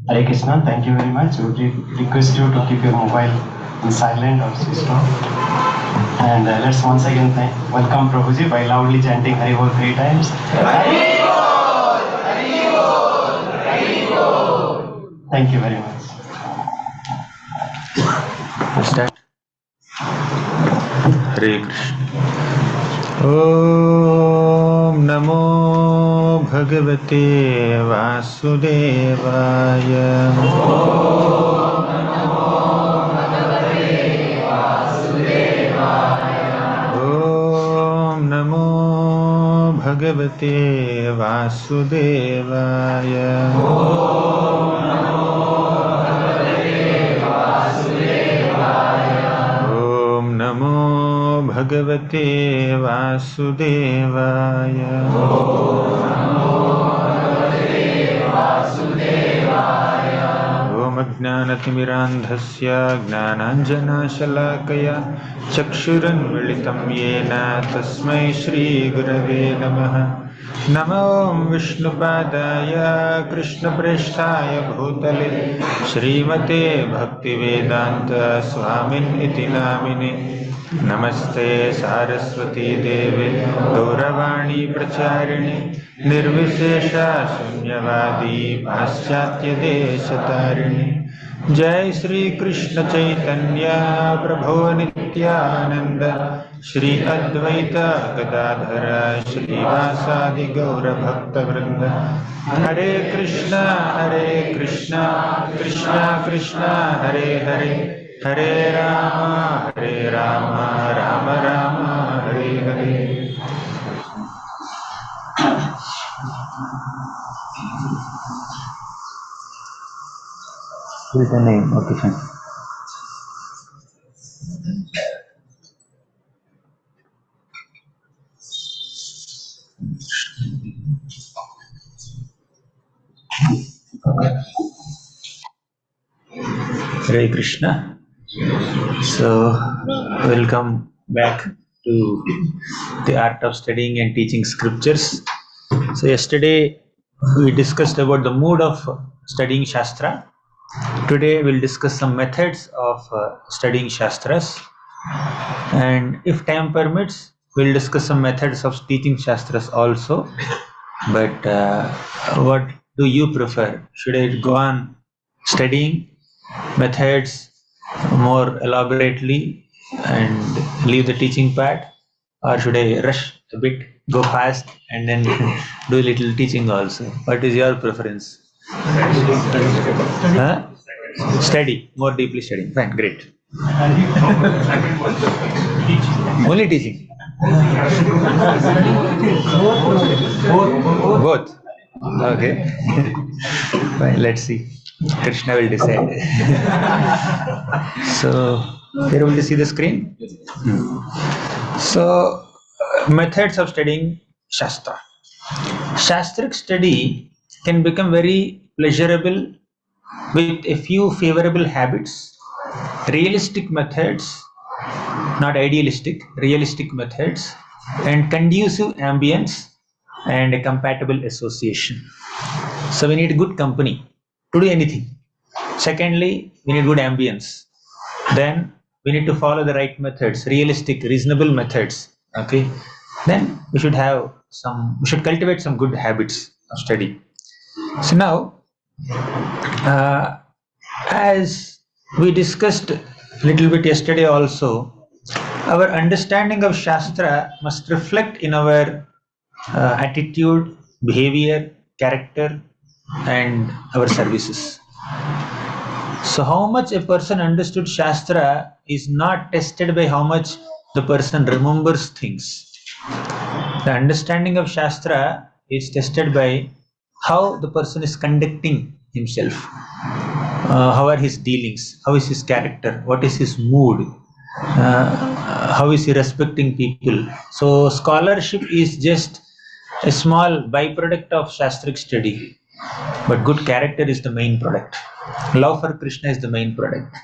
Hare Krishna, thank you very much. We would request you to keep your mobile in silent or switched off. And let's once again welcome Prabhuji by loudly chanting Hari Bol 3 times. Hari Bol! Hari Bol! Hari Bol! Thank you very much. Let's start. Hare Krishna. Om Namo Bhagavate Vasudevaya. Om Namo Bhagavate Vasudevaya. Om Namo Bhagavate Vasudevaya. Om Ajnanatimmirandhasya Gnananjanashalakaya Chakshuranmilitam Yena Tasmai Shri Gurave Namaha. Namo Vishnupadaya Krishna Presthaya Bhutale Srimate Bhaktivedanta Swamin Iti Namine. Namaste Saraswati Deve Gauravani Pracharini Nirvishesha Shunyavadi Paschatya Deshatarini. Jai Shri Krishna Chaitanya Prabhu Nityananda Shri Advaita Gadadhara Shri Vasadi Gaura Bhakta Vrinda. Hare Krishna Krishna Krishna Hare Hare, Hare Rama Rama Rama Hare Hare. What is the name? Okay, fine. Hare Krishna. So, welcome back to the art of studying and teaching scriptures. So, yesterday we discussed about the mood of studying Shastra. Today we'll discuss some methods of studying Shastras. And if time permits, we'll discuss some methods of teaching Shastras also. But what do you prefer? Should I go on studying methods more elaborately and leave the teaching part, or should I rush a bit, go fast and then do a little teaching also? What is your preference? Huh? Study, more deeply studying. Fine, great. Only teaching. Both. Okay. Fine, let's see. Krishna will decide. So, you're able to see the screen? So, methods of studying Shastra. Shastric study can become very pleasurable with a few favorable habits, realistic methods, not idealistic, realistic methods, and conducive ambience and a compatible association. So we need good company to do anything. Secondly, we need good ambience. Then we need to follow the right methods, realistic, reasonable methods. Okay. Then we should cultivate some good habits of study. So now, as we discussed a little bit yesterday also, our understanding of Shastra must reflect in our attitude, behavior, character, and our services. So how much a person understood Shastra is not tested by how much the person remembers things. The understanding of Shastra is tested by how the person is conducting himself. how are his dealings, how is his character, what is his mood, how is he respecting people. So scholarship is just a small byproduct of shastric study, but good character is the main product. Love for Krishna is the main product,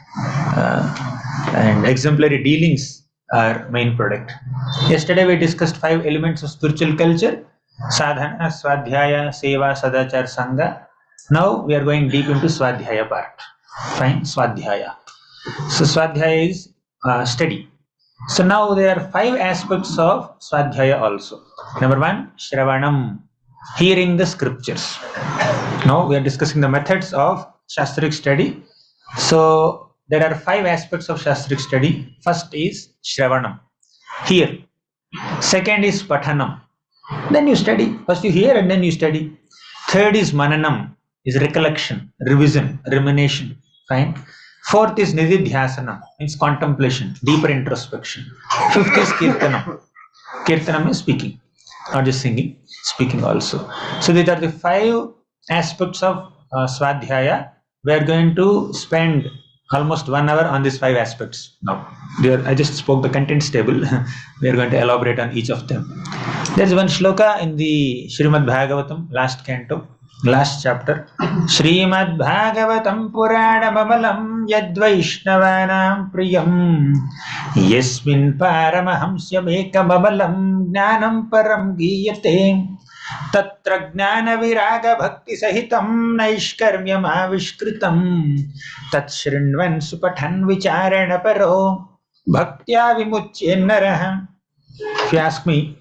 and exemplary dealings are main product. Yesterday we discussed 5 elements of spiritual culture: sadhana, swadhyaya, seva, sadachar, sangha. Now we are going deep into swadhyaya part. Fine, swadhyaya. So swadhyaya is study. So now there are 5 aspects of swadhyaya also. Number 1, shravanam, hearing the scriptures. Now we are discussing the methods of shastric study. So there are 5 aspects of shastric study. First is shravanam, hear. Second is pathanam, then you study. First you hear and then you study. Third is mananam, is recollection, revision, rumination. Fine. Fourth is nididhyasanam, means contemplation, deeper introspection. Fifth is kirtanam. Kirtanam is speaking, not just singing, speaking also. So these are the 5 aspects of swadhyaya. We are going to spend almost 1 hour on these 5 aspects. Now, I just spoke the contents table. We are going to elaborate on each of them. There's one shloka in the Srimad Bhagavatam, last canto, last chapter. Srimad Bhagavatam Purana Mamalam Yadvaishnavanam Priyam Yasmin Paramahamsyam Ekamabalam Jnanam Param Giyate Tatra Jnana Viraga Bhakti Sahitam Naishkarmyam Avishkritam Tat Shrinvan Supathan Vicharana Paro Bhaktya Vimuchye Naraha. If you ask me,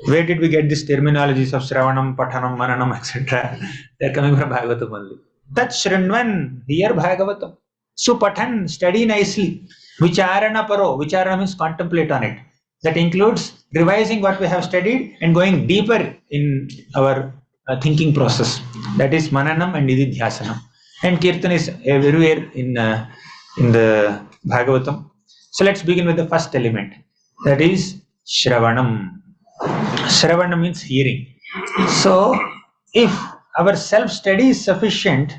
where did we get these terminologies of Shravanam, Pathanam, Mananam, etc.? They are coming from Bhagavatam only. Tat Shrinvan, hear Bhagavatam. Supathan, study nicely. Vicharana Paro, Vicharana means contemplate on it. That includes revising what we have studied and going deeper in our thinking process. That is Mananam and Nididhyasanam. And Kirtan is everywhere in the Bhagavatam. So let's begin with the first element. That is Shravanam. Shravanam means hearing. So if our self-study is sufficient,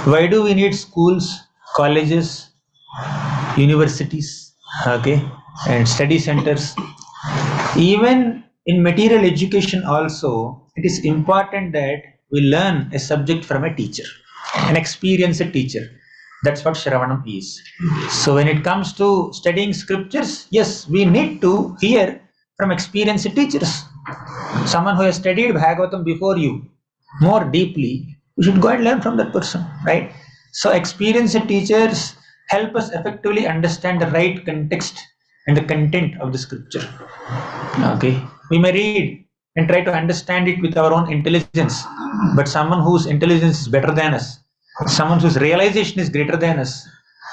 why do we need schools, colleges, universities, okay, and study centers? Even in material education also, it is important that we learn a subject from a teacher, an experienced teacher. That's what Shravanam is. So when it comes to studying scriptures, yes, we need to hear from experienced teachers. Someone who has studied Bhagavatam before you more deeply, you should go and learn from that person, right? So experienced teachers help us effectively understand the right context and the content of the scripture. Okay, we may read and try to understand it with our own intelligence, but someone whose intelligence is better than us, someone whose realization is greater than us,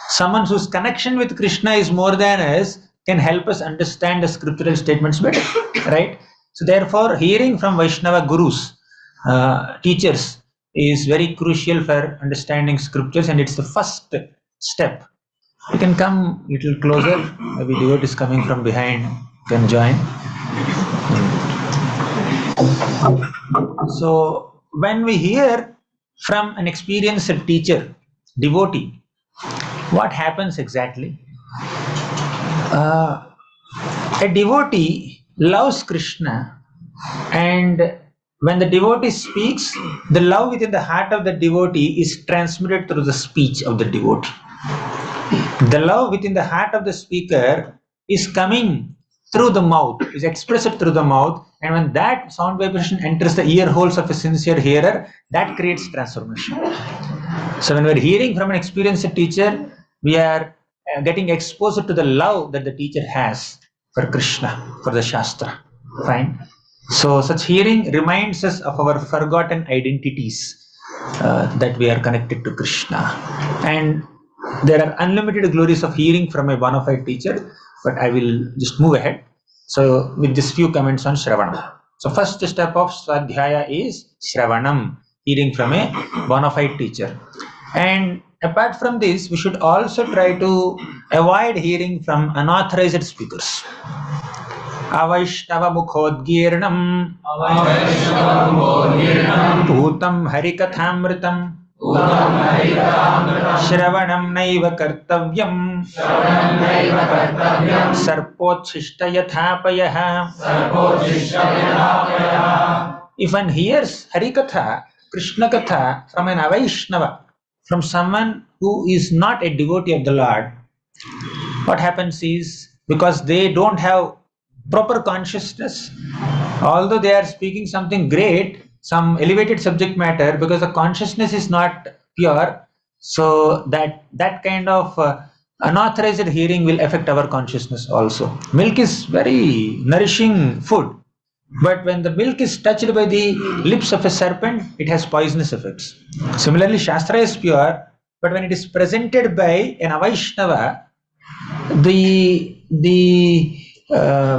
someone whose connection with Krishna is more than us, can help us understand the scriptural statements better, right? So therefore, hearing from Vaishnava gurus, teachers, is very crucial for understanding scriptures, and it's the first step. You can come a little closer. Maybe devotee is coming from behind. You can join. So when we hear from an experienced teacher, devotee, what happens exactly? A devotee loves Krishna, and when the devotee speaks, the love within the heart of the devotee is transmitted through the speech of the devotee. The love within the heart of the speaker is coming through the mouth, is expressed through the mouth, and when that sound vibration enters the ear holes of a sincere hearer, that creates transformation. So when we're hearing from an experienced teacher, we are getting exposed to the love that the teacher has for Krishna, for the Shastra. Fine. So such hearing reminds us of our forgotten identities, that we are connected to Krishna. And there are unlimited glories of hearing from a bona fide teacher, but I will just move ahead. So with just few comments on Shravanam. So first step of Swadhyaya is Shravanam, hearing from a bona fide teacher. And apart from this, we should also try to avoid hearing from unauthorized speakers. Avaishnava mukhodgirnam Bhutam harikathamritam Shravanam naiva kartavyam sarpochishta yathapayah. If one hears Harikatha, Krishna Katha from an Avaishnava, from someone who is not a devotee of the Lord, what happens is, because they don't have proper consciousness, although they are speaking something great, some elevated subject matter, because the consciousness is not pure, so that kind of unauthorized hearing will affect our consciousness also. Milk is very nourishing food, but when the milk is touched by the lips of a serpent, it has poisonous effects. Similarly, Shastra is pure, but when it is presented by an Avaishnava, the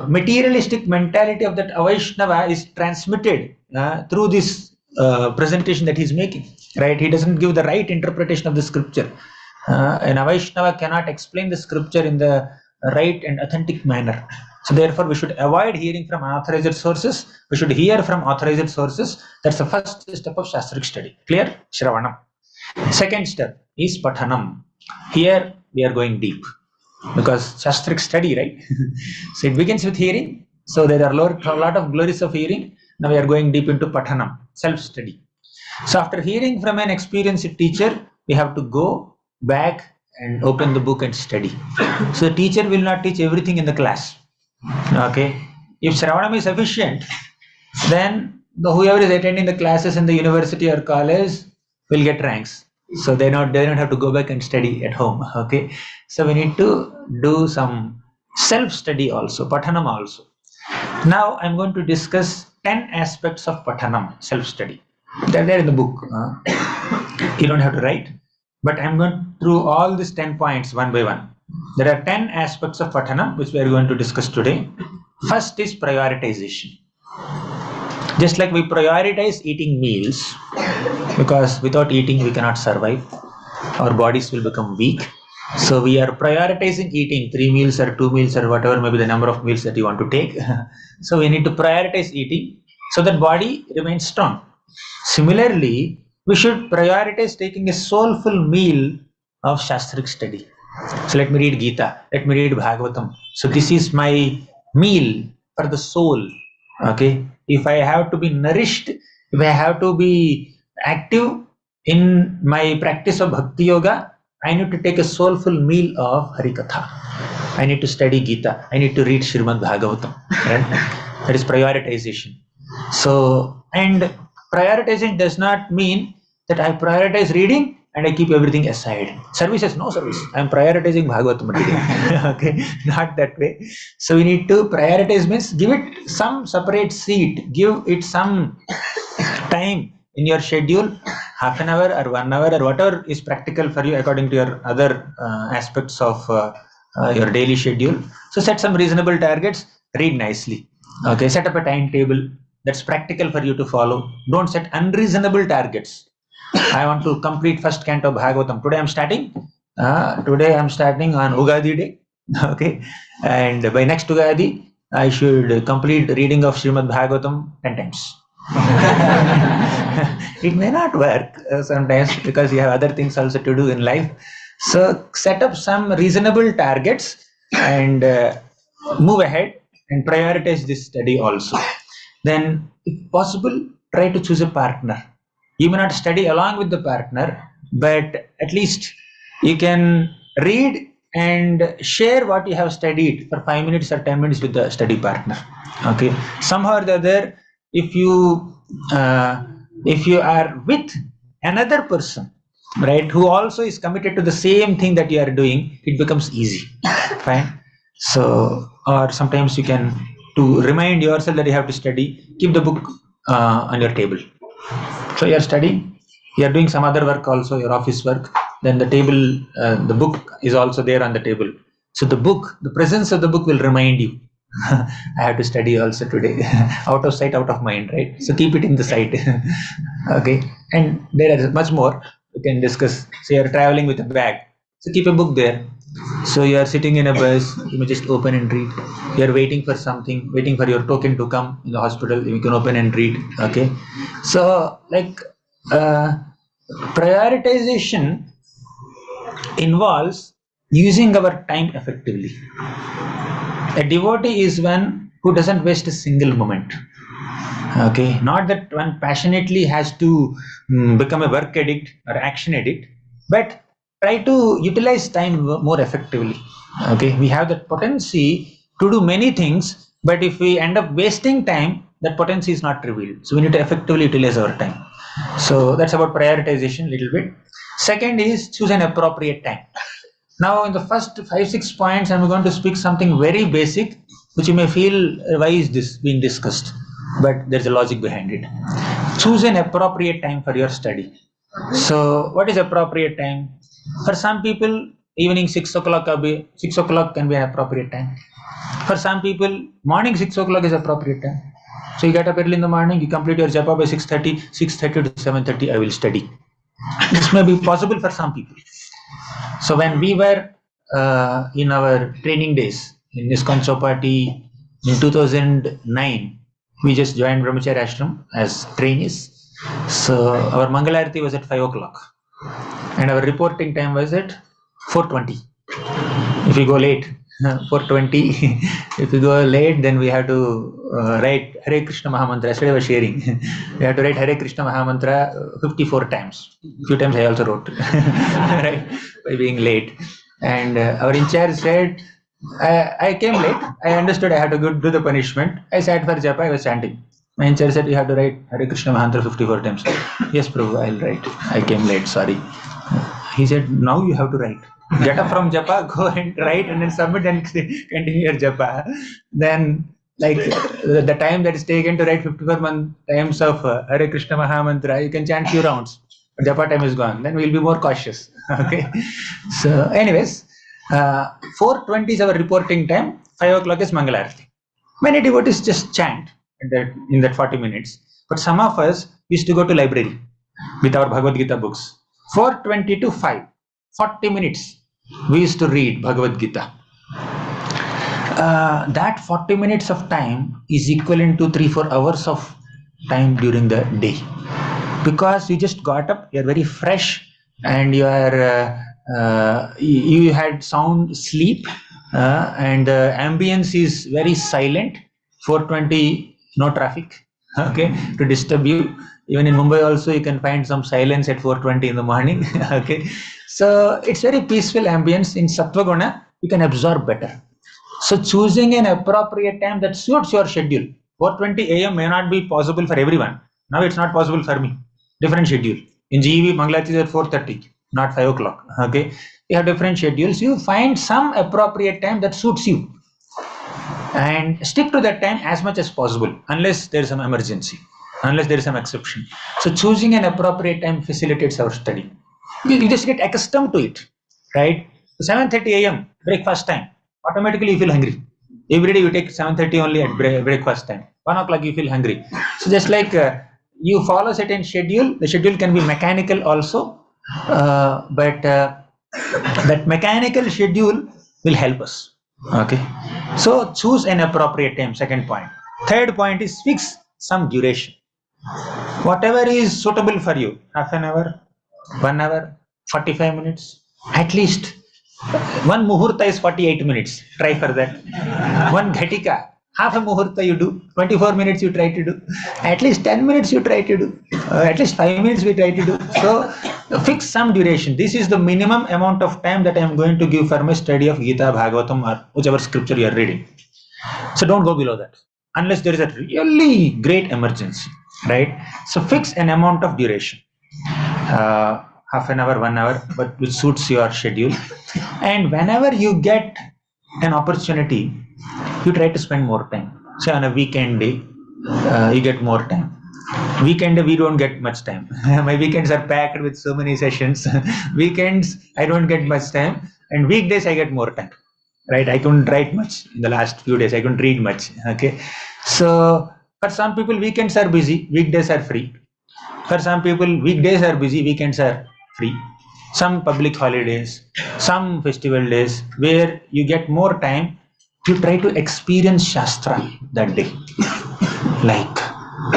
materialistic mentality of that Avaishnava is transmitted through this presentation that he is making. Right? He doesn't give the right interpretation of the scripture. An Avaishnava cannot explain the scripture in the right and authentic manner. So therefore, we should avoid hearing from unauthorized sources. We should hear from authorized sources. That's the first step of Shastric study. Clear? Shravanam. Second step is pathanam. Here we are going deep, because Shastric study, right? So it begins with hearing. So there are a lot of glories of hearing. Now we are going deep into pathanam, self-study. So after hearing from an experienced teacher, we have to go back and open the book and study. So the teacher will not teach everything in the class. Okay. If Shravanam is sufficient, then whoever is attending the classes in the university or college will get ranks. So they don't have to go back and study at home. Okay. So we need to do some self-study also, pathanam also. Now I'm going to discuss 10 aspects of pathanam, self-study. They're there in the book. You don't have to write, but I'm going through all these 10 points one by one. There are 10 aspects of pathanam which we are going to discuss today. First is prioritization. Just like we prioritize eating meals, because without eating we cannot survive, our bodies will become weak. So we are prioritizing eating 3 meals or 2 meals or whatever may be the number of meals that you want to take. So we need to prioritize eating so that body remains strong. Similarly, we should prioritize taking a soulful meal of Shastric study. So let me read Gita, let me read Bhagavatam. So this is my meal for the soul. Okay, if I have to be nourished, if I have to be active in my practice of Bhakti Yoga, I need to take a soulful meal of Harikatha. I need to study Gita. I need to read Srimad Bhagavatam. Right? That is prioritization. So, and prioritization does not mean that I prioritize reading and I keep everything aside. Services, no service. I am prioritizing Bhagavatam reading. Okay, not that way. So we need to prioritize means give it some separate seat, give it some time in your schedule, half an hour or 1 hour or whatever is practical for you according to your other aspects of your daily schedule. So set some reasonable targets, read nicely. Okay, set up a timetable that's practical for you to follow. Don't set unreasonable targets. I want to complete first canto of Bhagavatam. Today I'm starting. Today I'm starting on Ugadi day. Okay, and by next Ugadi I should complete reading of Srimad Bhagavatam 10 times. It may not work sometimes because you have other things also to do in life. So set up some reasonable targets and move ahead and prioritize this study also. Then, if possible, try to choose a partner. You may not study along with the partner, but at least you can read and share what you have studied for 5 minutes or 10 minutes with the study partner. Okay, somehow or the other, if you are with another person, right, who also is committed to the same thing that you are doing, it becomes easy. Fine. So, or sometimes you can, to remind yourself that you have to study, keep the book on your table. So you are studying, you are doing some other work also, your office work, then the table, the book is also there on the table. So the book, the presence of the book will remind you, I have to study also today. Out of sight, out of mind, right? So keep it in the sight. Okay, and there is much more we can discuss. So you are traveling with a bag, so keep a book there. So you are sitting in a bus, you may just open and read. You are waiting for something, waiting for your token to come in the hospital, you can open and read. Okay, so like Prioritization involves using our time effectively. A devotee is one who doesn't waste a single moment. Okay, not that one passionately has to become a work addict or action addict, but try to utilize time more effectively. Okay, we have that potency to do many things, but if we end up wasting time, that potency is not revealed. So we need to effectively utilize our time. So that's about prioritization a little bit. Second is choose an appropriate time. Now, in the first 5-6 points, I'm going to speak something very basic, which you may feel, why is this being discussed? But there's a logic behind it. Choose an appropriate time for your study. So, what is appropriate time? For some people, evening 6 o'clock can be an appropriate time. For some people, morning 6 o'clock is appropriate time. So, you get up early in the morning, you complete your japa by 6:30 to 7:30, I will study. This may be possible for some people. So when we were in our training days in ISKCON Chowpatty in 2009, we just joined Brahmacharya Ashram as trainees. So our Mangalarti was at 5 o'clock and our reporting time was at 4:20. If you go late, 4:20, if you go late, then we have to write Hare Krishna Mahamantra. Yesterday I was sharing. We have to write Hare Krishna Mahamantra 54 times. A few times I also wrote, right, by being late. And our in charge said, I came late. I understood I had to go do the punishment. I sat for japa, I was chanting. My in charge said, you have to write Hare Krishna Mahamantra 54 times. Yes, Prabhu, I'll write. I came late, sorry. He said, now you have to write. Get up from japa, go and write and then submit and continue your japa. Then, like the time that is taken to write 54 times of Hare Krishna Mahamantra, you can chant few rounds. But japa time is gone. Then we'll be more cautious. Okay. So, anyways, 4:20 is our reporting time. 5 o'clock is Mangalarti. Many devotees just chant in that 40 minutes. But some of us used to go to library with our Bhagavad Gita books. 4:20 to 5. 40 minutes we used to read Bhagavad Gita. That 40 minutes of time is equivalent to 3-4 hours of time during the day, because you just got up, you're very fresh, and you are you had sound sleep, and the ambience is very silent. 4:20, no traffic, okay, to disturb you. Even in Mumbai also you can find some silence at 4:20 in the morning. Okay, so it's very peaceful ambience. In Sattva Guna you can absorb better. So choosing an appropriate time that suits your schedule. 4:20 a.m. may not be possible for everyone. Now it's not possible for me. Different schedule. In GEV, Mangalarti is at 4:30, not 5 o'clock. Okay, you have different schedules. You find some appropriate time that suits you, and stick to that time as much as possible, unless there is some emergency, unless there is some exception. So choosing an appropriate time facilitates our study. You just get accustomed to it, right? 7:30 a.m. breakfast time. Automatically you feel hungry. Every day you take 7:30 only at breakfast time. 1 o'clock you feel hungry. So just like you follow certain schedule, the schedule can be mechanical also, but that mechanical schedule will help us. Okay. So choose an appropriate time. Second point. Third point is fix some duration. Whatever is suitable for you. Half an hour, 1 hour, 45 minutes, at least. One muhurta is 48 minutes. Try for that. One ghatika, half a muhurta you do. 24 minutes you try to do. At least 10 minutes you try to do. At least 5 minutes we try to do. So fix some duration. This is the minimum amount of time that I am going to give for my study of Gita, Bhagavatam, or whichever scripture you are reading. So don't go below that, unless there is a really great emergency, right? So fix an amount of duration. Half an hour, 1 hour, but which suits your schedule. And whenever you get an opportunity, you try to spend more time. Say on a weekend day, you get more time. Weekend day, we don't get much time. My weekends are packed with so many sessions. Weekends, I don't get much time. And weekdays, I get more time. Right? I couldn't write much in the last few days. I couldn't read much. Okay. So for some people, weekends are busy, weekdays are free. For some people, weekdays are busy, weekends are free. Some public holidays, some festival days where you get more time, you try to experience Shastra that day. Like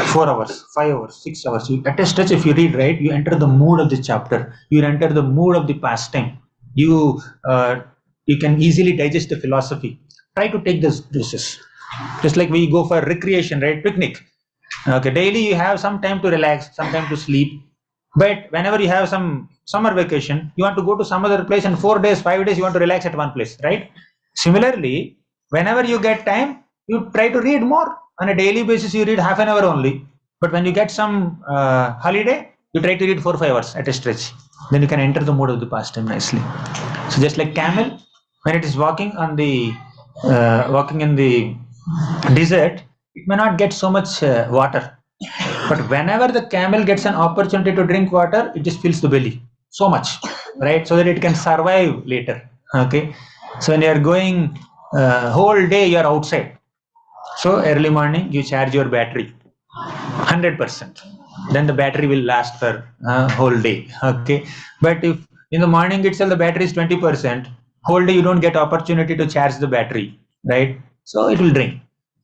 4 hours, 5 hours, 6 hours. At a stretch, if you read, right, you enter the mood of the chapter. You enter the mood of the pastime. You you can easily digest the philosophy. Try to take those doses. Just like we go for recreation, right? Picnic. Okay, daily you have some time to relax, some time to sleep. But whenever you have some summer vacation, you want to go to some other place, and 4 days, 5 days, you want to relax at one place, right? Similarly, whenever you get time, you try to read more. On a daily basis, you read half an hour only. But when you get some holiday, you try to read 4 5 hours at a stretch. Then you can enter the mode of the pastime nicely. So just like camel, when it is walking in the desert, it may not get so much water. But whenever the camel gets an opportunity to drink water, it just fills the belly so much, right? So that it can survive later. Okay. So when you are going whole day, you are outside. So early morning, you charge your battery 100%. Then the battery will last for whole day. Okay. But if in the morning itself the battery is 20%, whole day you don't get opportunity to charge the battery, right? So it will drain.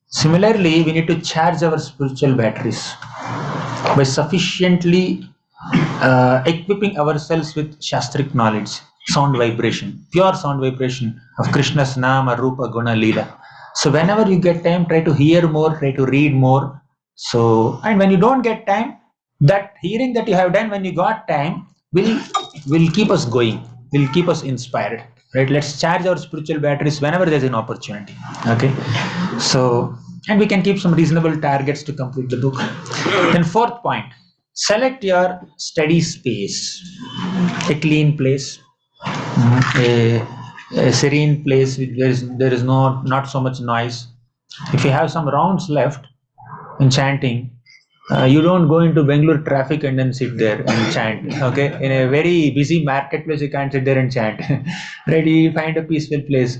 Similarly, we need to charge our spiritual batteries by sufficiently equipping ourselves with shastric knowledge, sound vibration, pure sound vibration of Krishna's Nama, Rupa, Guna, Leela. So whenever you get time, try to hear more, try to read more. So, and when you don't get time, that hearing that you have done when you got time will keep us going, will keep us inspired. Right? Let's charge our spiritual batteries whenever there's an opportunity. Okay. So, and we can keep some reasonable targets to complete the book. Then fourth point, select your study space, a clean place, a serene place with there is not so much noise. If you have some rounds left in chanting, you don't go into Bangalore traffic and then sit there and chant. Okay, in a very busy marketplace, you can't sit there and chant. Right? You find a peaceful place.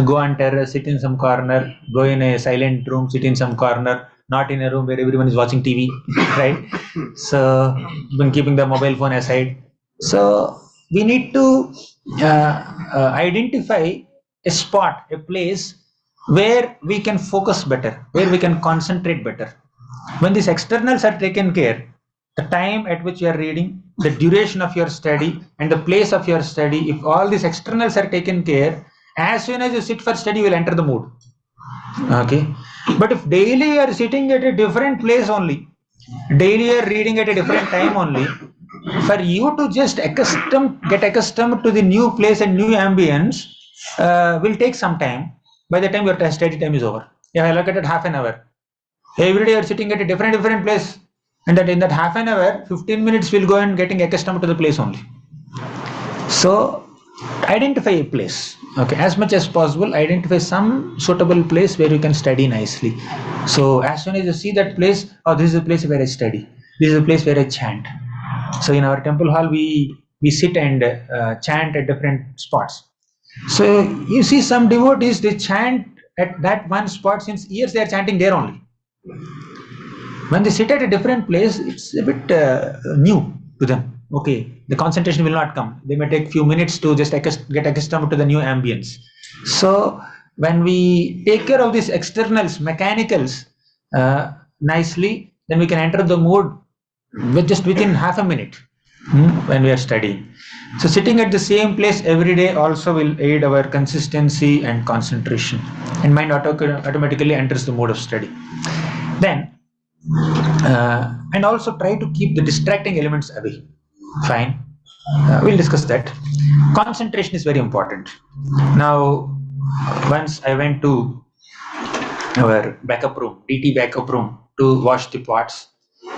Go on terrace, sit in some corner. Go in a silent room, sit in some corner. Not in a room where everyone is watching TV. Right? So, when keeping the mobile phone aside. So we need to identify a spot, a place where we can focus better, where we can concentrate better. When these externals are taken care, the time at which you are reading, the duration of your study, and the place of your study, if all these externals are taken care, as soon as you sit for study, you will enter the mood. Okay. But if daily you are sitting at a different place only, daily you are reading at a different time only, for you to just get accustomed to the new place and new ambience will take some time. By the time your study time is over, you have allocated half an hour. Every day you are sitting at a different place, and that in that half an hour, 15 minutes will go and getting accustomed to the place only. So identify a place. Okay, as much as possible, identify some suitable place where you can study nicely. So as soon as you see that place, oh, this is a place where I study. This is a place where I chant. So in our temple hall, we sit and chant at different spots. So you see some devotees, they chant at that one spot since years. They are chanting there only. When they sit at a different place, it's a bit new to them. Okay, the concentration will not come. They may take few minutes to just get accustomed to the new ambience. So when we take care of these externals, mechanicals nicely, then we can enter the mood within half a minute when we are studying. So sitting at the same place every day also will aid our consistency and concentration, and mind automatically enters the mode of study. Then and also try to keep the distracting elements away. Fine, we'll discuss that. Concentration is very important. Now, once I went to our backup room, DT backup room, to wash the pots,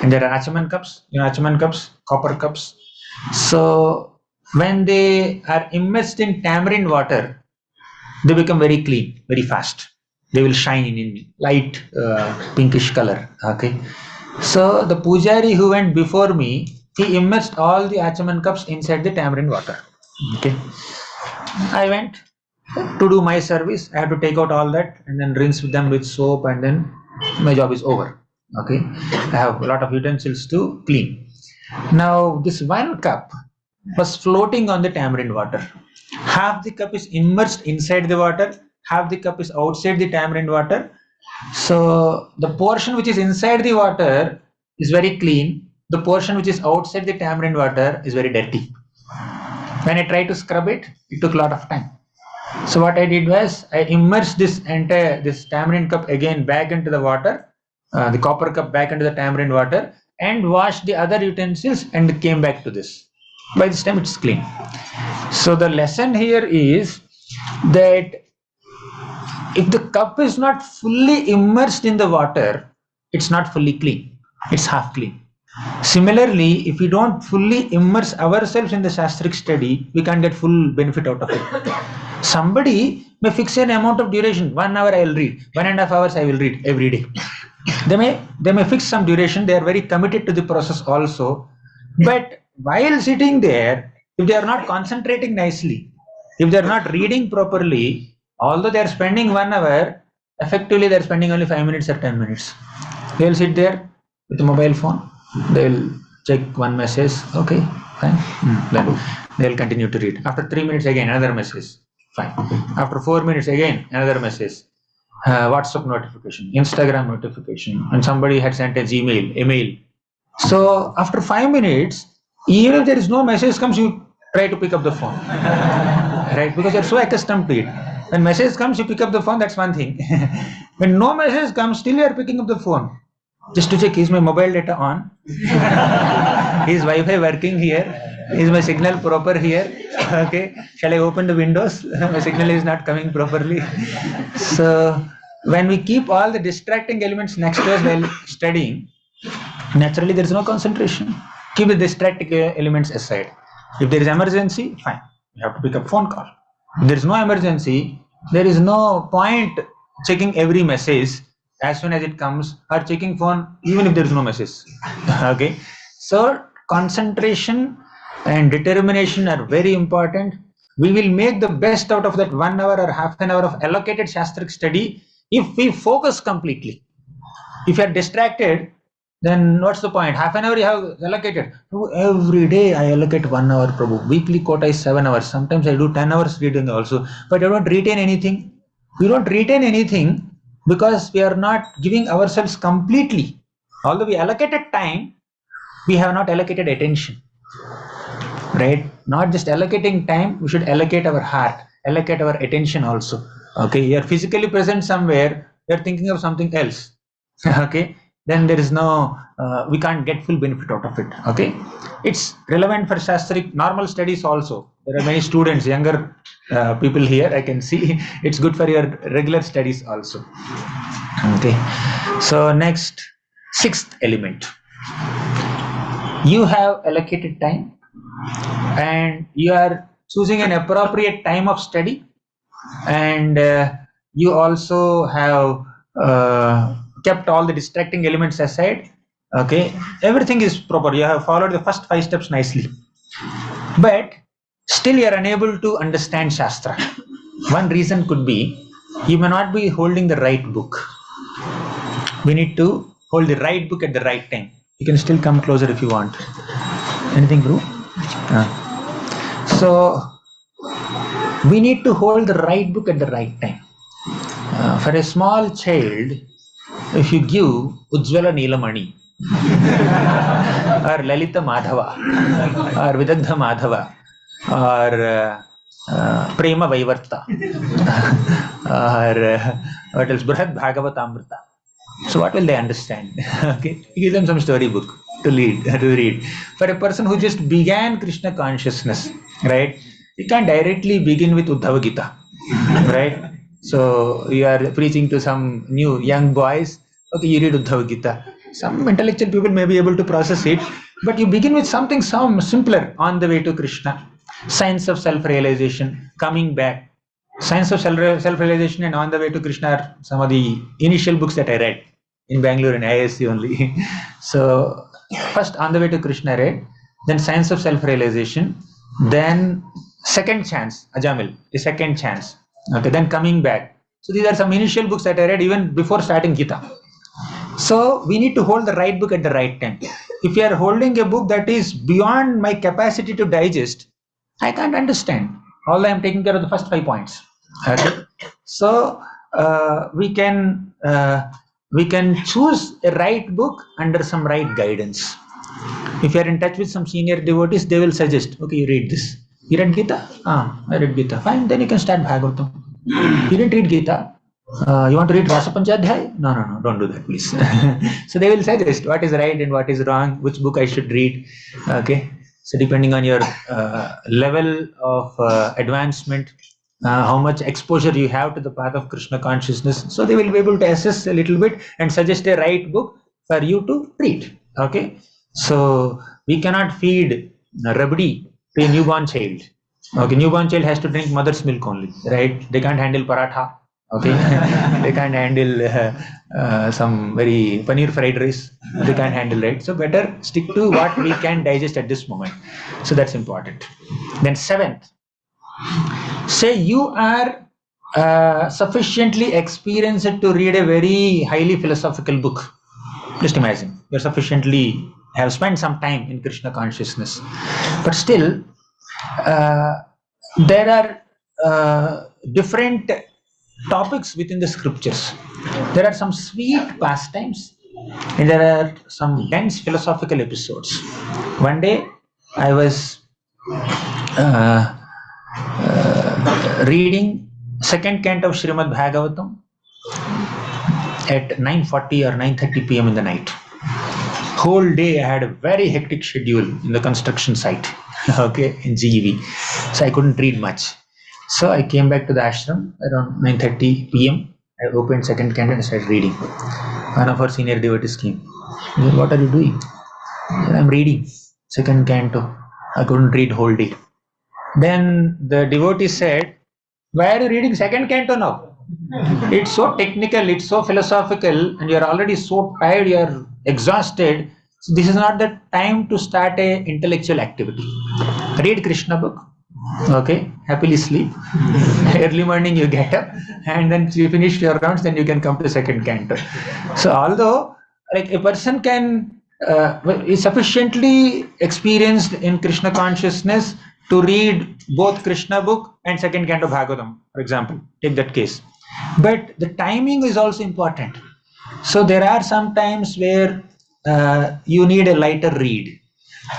and there are achaman cups, achaman cups, copper cups. So when they are immersed in tamarind water, they become very clean, very fast. They will shine in light pinkish color. Okay. So the pujari who went before me, he immersed all the achaman cups inside the tamarind water. Okay. I went to do my service. I have to take out all that and then rinse them with soap, and then my job is over. Okay. I have a lot of utensils to clean. Now this one cup was floating on the tamarind water. Half the cup is immersed inside the water, half the cup is outside the tamarind water, So the portion which is inside the water is very clean. The portion which is outside the tamarind water is very dirty. When I tried to scrub it, it took a lot of time. So what I did was I immersed this tamarind cup again back into the water, the copper cup back into the tamarind water, and washed the other utensils and came back to this. By this time it's clean. So the lesson here is that if the cup is not fully immersed in the water, it's not fully clean. It's half clean. Similarly, if we don't fully immerse ourselves in the sastric study, we can't get full benefit out of it. Somebody may fix an amount of duration. 1 hour I will read, 1.5 hours I will read every day. They may fix some duration. They are very committed to the process also. But while sitting there, if they are not concentrating nicely, if they are not reading properly, although they are spending 1 hour, effectively they are spending only 5 minutes or 10 minutes. They will sit there with the mobile phone. They will check one message. Okay, fine. Then they will continue to read. After 3 minutes again another message. Fine. After 4 minutes again another message. WhatsApp notification, Instagram notification, and somebody had sent a Gmail, email. So after 5 minutes, even if there is no message comes, you try to pick up the phone, right? Because you're so accustomed to it. When message comes, you pick up the phone. That's one thing. When no message comes, still you are picking up the phone just to check: is my mobile data on? Is Wi-Fi working here? Is my signal proper here? Okay, shall I open the windows? My signal is not coming properly. So when we keep all the distracting elements next to us while studying, naturally there is no concentration. Keep the distracting elements aside. If there is emergency, fine, you have to pick up phone call. If there is no emergency, there is no point checking every message as soon as it comes, or checking phone even if there is no message. Okay, so concentration and determination are very important. We will make the best out of that 1 hour or half an hour of allocated shastric study if we focus completely. If you are distracted, then what's the point? Half an hour you have allocated. Every day I allocate 1 hour, Prabhu. Weekly quota is 7 hours. Sometimes I do 10 hours reading also, but I don't retain anything. We don't retain anything because we are not giving ourselves completely. Although we allocated time, we have not allocated attention. Right? Not just allocating time, we should allocate our heart, allocate our attention also. Okay, you are physically present somewhere, you are thinking of something else. Okay, then there is no, we can't get full benefit out of it. Okay, it's relevant for shastric normal studies also. There are many students, younger people here, I can see. It's good for your regular studies also. Okay, so next, sixth element. You have allocated time and you are choosing an appropriate time of study, and you also have kept all the distracting elements aside. Okay, everything is proper. You have followed the first 5 steps nicely, but still you are unable to understand Shastra. One reason could be you may not be holding the right book. We need to hold the right book at the right time. You can still come closer if you want. Anything, bro? So we need to hold the right book at the right time. For a small child, if you give Ujjvala Neelamani or Lalita Madhava or Vidagdha Madhava or Prema Vaivarta or what else, Brihad Bhagavatamrita. So what will they understand? Okay, give them some story book to read. For a person who just began Krishna consciousness, right? You can't directly begin with Uddhava Gita, right? So you are preaching to some new young boys. Okay, you read Uddhava Gita. Some intellectual people may be able to process it, but you begin with something simpler, On the Way to Krishna, Science of Self-Realization, Coming Back. Science of Self-Realization and On the Way to Krishna are some of the initial books that I read in Bangalore and ISC only. So first On the Way to Krishna I read, then Science of Self-Realization, then Second Chance, Ajamil, the Second Chance. Okay, then Coming Back. So these are some initial books that I read even before starting Gita. So we need to hold the right book at the right time. If you are holding a book that is beyond my capacity to digest, I can't understand. Although I am taking care of the first 5 points. Okay. So we can choose a right book under some right guidance. If you are in touch with some senior devotees, they will suggest, okay, you read this. You read Gita? I read Gita. Fine, then you can start Bhagavatam. You didn't read Gita? You want to read Rasa Panchadhyay? No, don't do that, please. So they will suggest what is right and what is wrong, which book I should read. Okay. So depending on your level of advancement, how much exposure you have to the path of Krishna consciousness, so they will be able to assess a little bit and suggest a right book for you to read. Okay. So we cannot feed rabdi to a newborn child. Okay, newborn child has to drink mother's milk only, right? They can't handle paratha. Okay, they can't handle some very paneer fried rice. They can't handle, right? So better stick to what we can digest at this moment. So that's important. Then seventh, say you are sufficiently experienced to read a very highly philosophical book. Just imagine you're sufficiently have spent some time in Krishna consciousness, but still there are different topics within the scriptures. There are some sweet pastimes and there are some dense philosophical episodes. One day I was reading second canto of Srimad Bhagavatam at 9:40 or 9:30 p.m. in the night. Whole day I had a very hectic schedule in the construction site, okay, in GEV. So I couldn't read much. So I came back to the ashram around 9:30 p.m. I opened second canto and started reading. One of our senior devotees came. He said, what are you doing? I said, I'm reading second canto. I couldn't read whole day. Then the devotee said, why are you reading second canto now? It's so technical, it's so philosophical, and you're already so tired, you're exhausted. So this is not the time to start a intellectual activity. Read Krishna book, okay, happily sleep. Early morning you get up, and then you finish your rounds, then you can come to second canto. So although like a person can is sufficiently experienced in Krishna consciousness to read both Krishna book and second canto Bhagavatam, for example, take that case. But the timing is also important. So there are some times where you need a lighter read,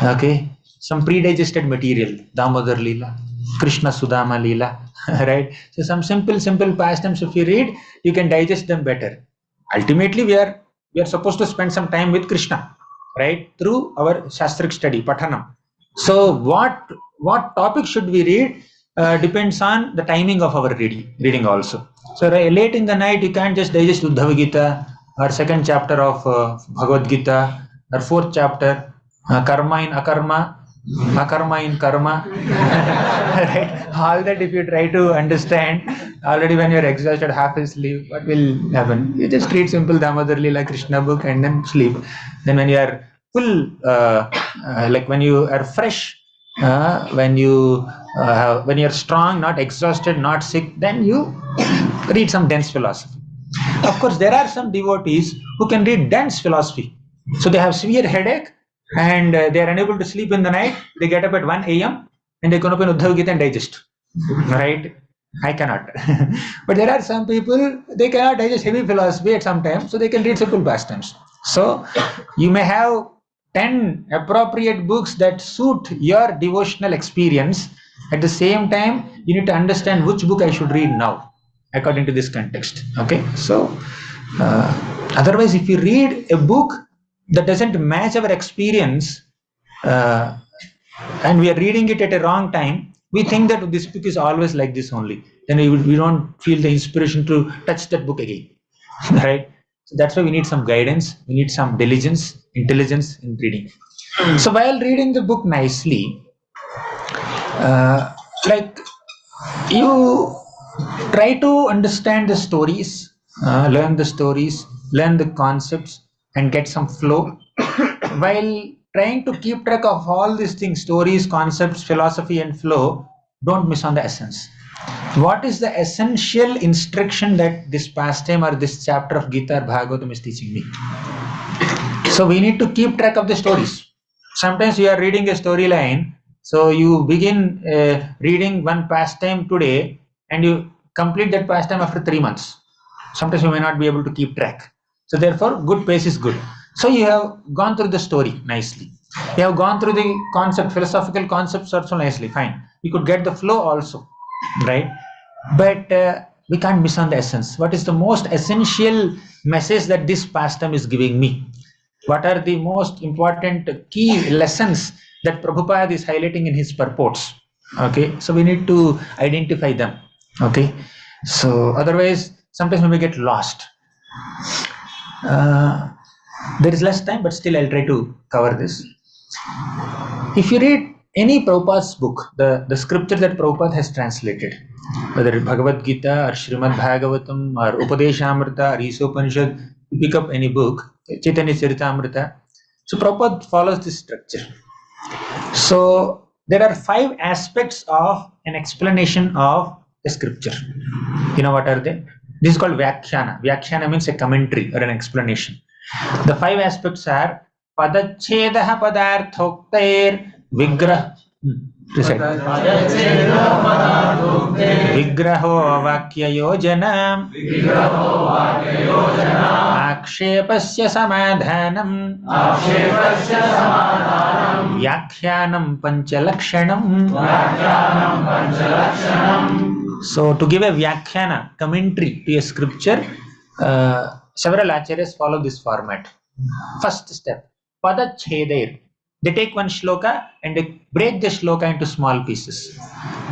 okay, some pre-digested material, Damodar Leela, Krishna Sudama Leela, right? So some simple pastimes, if you read, you can digest them better. Ultimately, we are supposed to spend some time with Krishna, right, through our sastric study, pathanam. So what topic should we read depends on the timing of our reading also. So late in the night, you can't just digest Uddhava Gita or second chapter of Bhagavad Gita or fourth chapter, karma in akarma, akarma in karma. Right? All that if you try to understand, already when you're exhausted, half asleep, what will happen? You just read simple Damodar Leela Krishna book and then sleep. Then when you are full, like when you are fresh, when you're strong, not exhausted, not sick, then you read some dense philosophy. Of course, there are some devotees who can read dense philosophy. So they have severe headache and they are unable to sleep in the night. They get up at 1 a.m. and they can open Uddhava Gita and digest. Right? I cannot. But there are some people, they cannot digest heavy philosophy at some time, so they can read simple pastimes. So you may have 10 appropriate books that suit your devotional experience. At the same time, you need to understand which book I should read now, according to this context. Okay, so otherwise, if you read a book that doesn't match our experience and we are reading it at a wrong time, we think that this book is always like this only. Then we don't feel the inspiration to touch that book again. Right? So that's why we need some guidance, we need some diligence, intelligence in reading. So while reading the book nicely, like you try to understand the stories, learn the stories, learn the concepts, and get some flow. While trying to keep track of all these things, stories, concepts, philosophy, and flow, don't miss on the essence. What is the essential instruction that this pastime or this chapter of Gita or Bhagavatam is teaching me? So we need to keep track of the stories. Sometimes you are reading a storyline, so you begin reading one pastime today and you complete that pastime after 3 months. Sometimes you may not be able to keep track. So therefore, good pace is good. So you have gone through the story nicely. You have gone through the concept, philosophical concepts also nicely. Fine. You could get the flow also, right? But we can't miss on the essence. What is the most essential message that this pastime is giving me? What are the most important key lessons that Prabhupada is highlighting in his purports? Okay, so we need to identify them. Okay, so otherwise sometimes we may get lost. There is less time, but still I'll try to cover this. If you read any Prabhupada's book, the scripture that Prabhupada has translated, whether Bhagavad Gita or Srimad Bhagavatam or Upadeshamrita or Isopanishad, you pick up any book, Chaitanya Charitamrita. So Prabhupada follows this structure. So there are 5 aspects of an explanation of the scripture. You know what are they? This is called Vyakhyana. Vyakhyana means a commentary or an explanation. The 5 aspects are Padachedah Padarthoktair Vigrah. Vigraho Vakya Yojana Akshepasya Samadhanam Vyakhyanam Panchalakshanam. So to give a Vyakhyana, commentary to a scripture, several acharyas follow this format. First step, Padachedair. They take one shloka and they break the shloka into small pieces.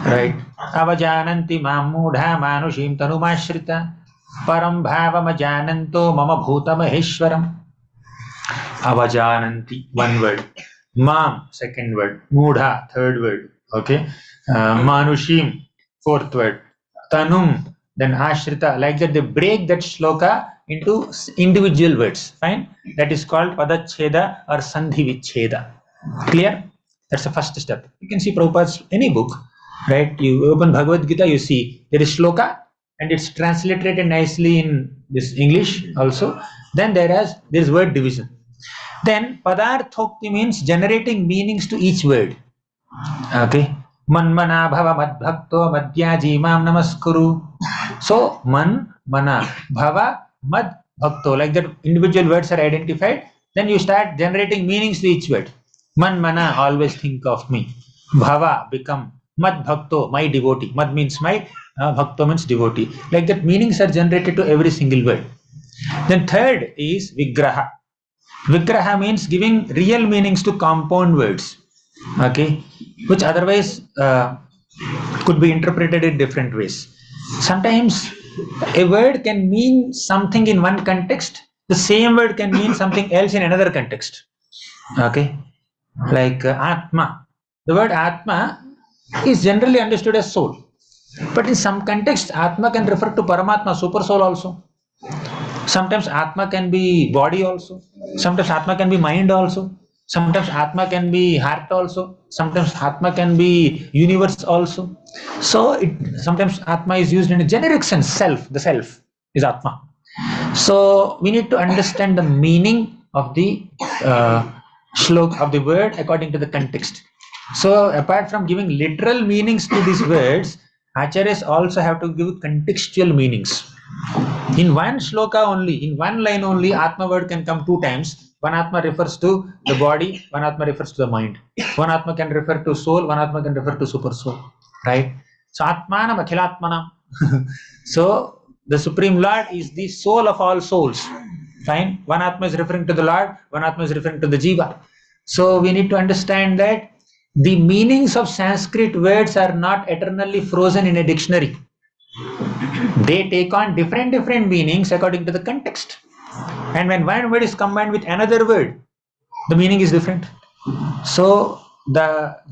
Right? Avajananti mamudha manushim tanumashrita param bhavam ajananto mama bhuta maheshwaram. Avajananti, one word. Mam, second word. Mudha, third word. Okay. Manushim, fourth word. Tanum, then ashrita. Like that, they break that shloka into individual words. Fine. That is called Padacheda or Sandhi Vicheda. Clear? That's the first step. You can see Prabhupada's any book, right? You open Bhagavad Gita, you see there is shloka and it's transliterated nicely in this English also. Then there is word division. Then Padarthokti means generating meanings to each word. Okay. Manmana bhava madbhakto madhyaji mam namaskuru. So man, mana, bhava, mad, bhakto. Like that individual words are identified. Then you start generating meanings to each word. Man mana, always think of me. Bhava, become. Mad bhakto, my devotee. Mad means my, bhakto means devotee. Like that meanings are generated to every single word. Then third is vigraha. Vigraha means giving real meanings to compound words. Okay, which otherwise could be interpreted in different ways. Sometimes a word can mean something in one context. The same word can mean something else in another context. Okay. Like Atma. The word Atma is generally understood as soul. But in some context, Atma can refer to Paramatma, super soul also. Sometimes Atma can be body also. Sometimes Atma can be mind also. Sometimes Atma can be heart also. Sometimes Atma can be universe also. So sometimes Atma is used in a generic sense. Self, the self is Atma. So we need to understand the meaning of the shlok of the word according to the context. So apart from giving literal meanings to these words, acharyas also have to give contextual meanings. In one shloka only, in one line only, Atma word can come 2 times. One Atma refers to the body, one Atma refers to the mind. One Atma can refer to soul, one Atma can refer to super soul. Right? So Atmanam Akhilatmanam. So the Supreme Lord is the soul of all souls. Fine. One Atma is referring to the Lord, one Atma is referring to the Jiva. So we need to understand that the meanings of Sanskrit words are not eternally frozen in a dictionary. They take on different meanings according to the context. And when one word is combined with another word, the meaning is different. So that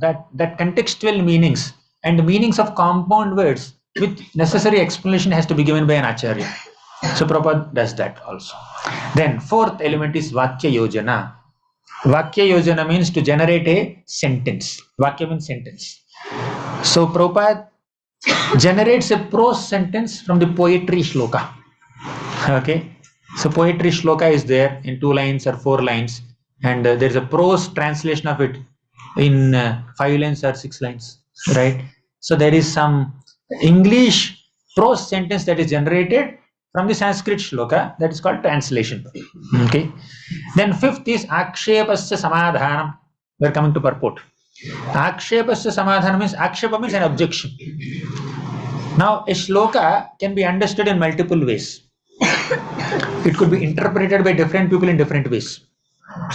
contextual meanings and the meanings of compound words with necessary explanation has to be given by an acharya. So Prabhupada does that also. Then fourth element is Vakya Yojana. Vakya Yojana means to generate a sentence. Vakya means sentence. So Prabhupada generates a prose sentence from the poetry shloka. Okay. So poetry shloka is there in 2 lines or 4 lines, and there is a prose translation of it in 5 lines or 6 lines. Right. So there is some English prose sentence that is generated from the Sanskrit shloka, that is called translation. Okay. Then fifth is akshepasya samadhanam. We are coming to purport. Akshepasya samadhanam means akshepa means an objection. Now a shloka can be understood in multiple ways. It could be interpreted by different people in different ways.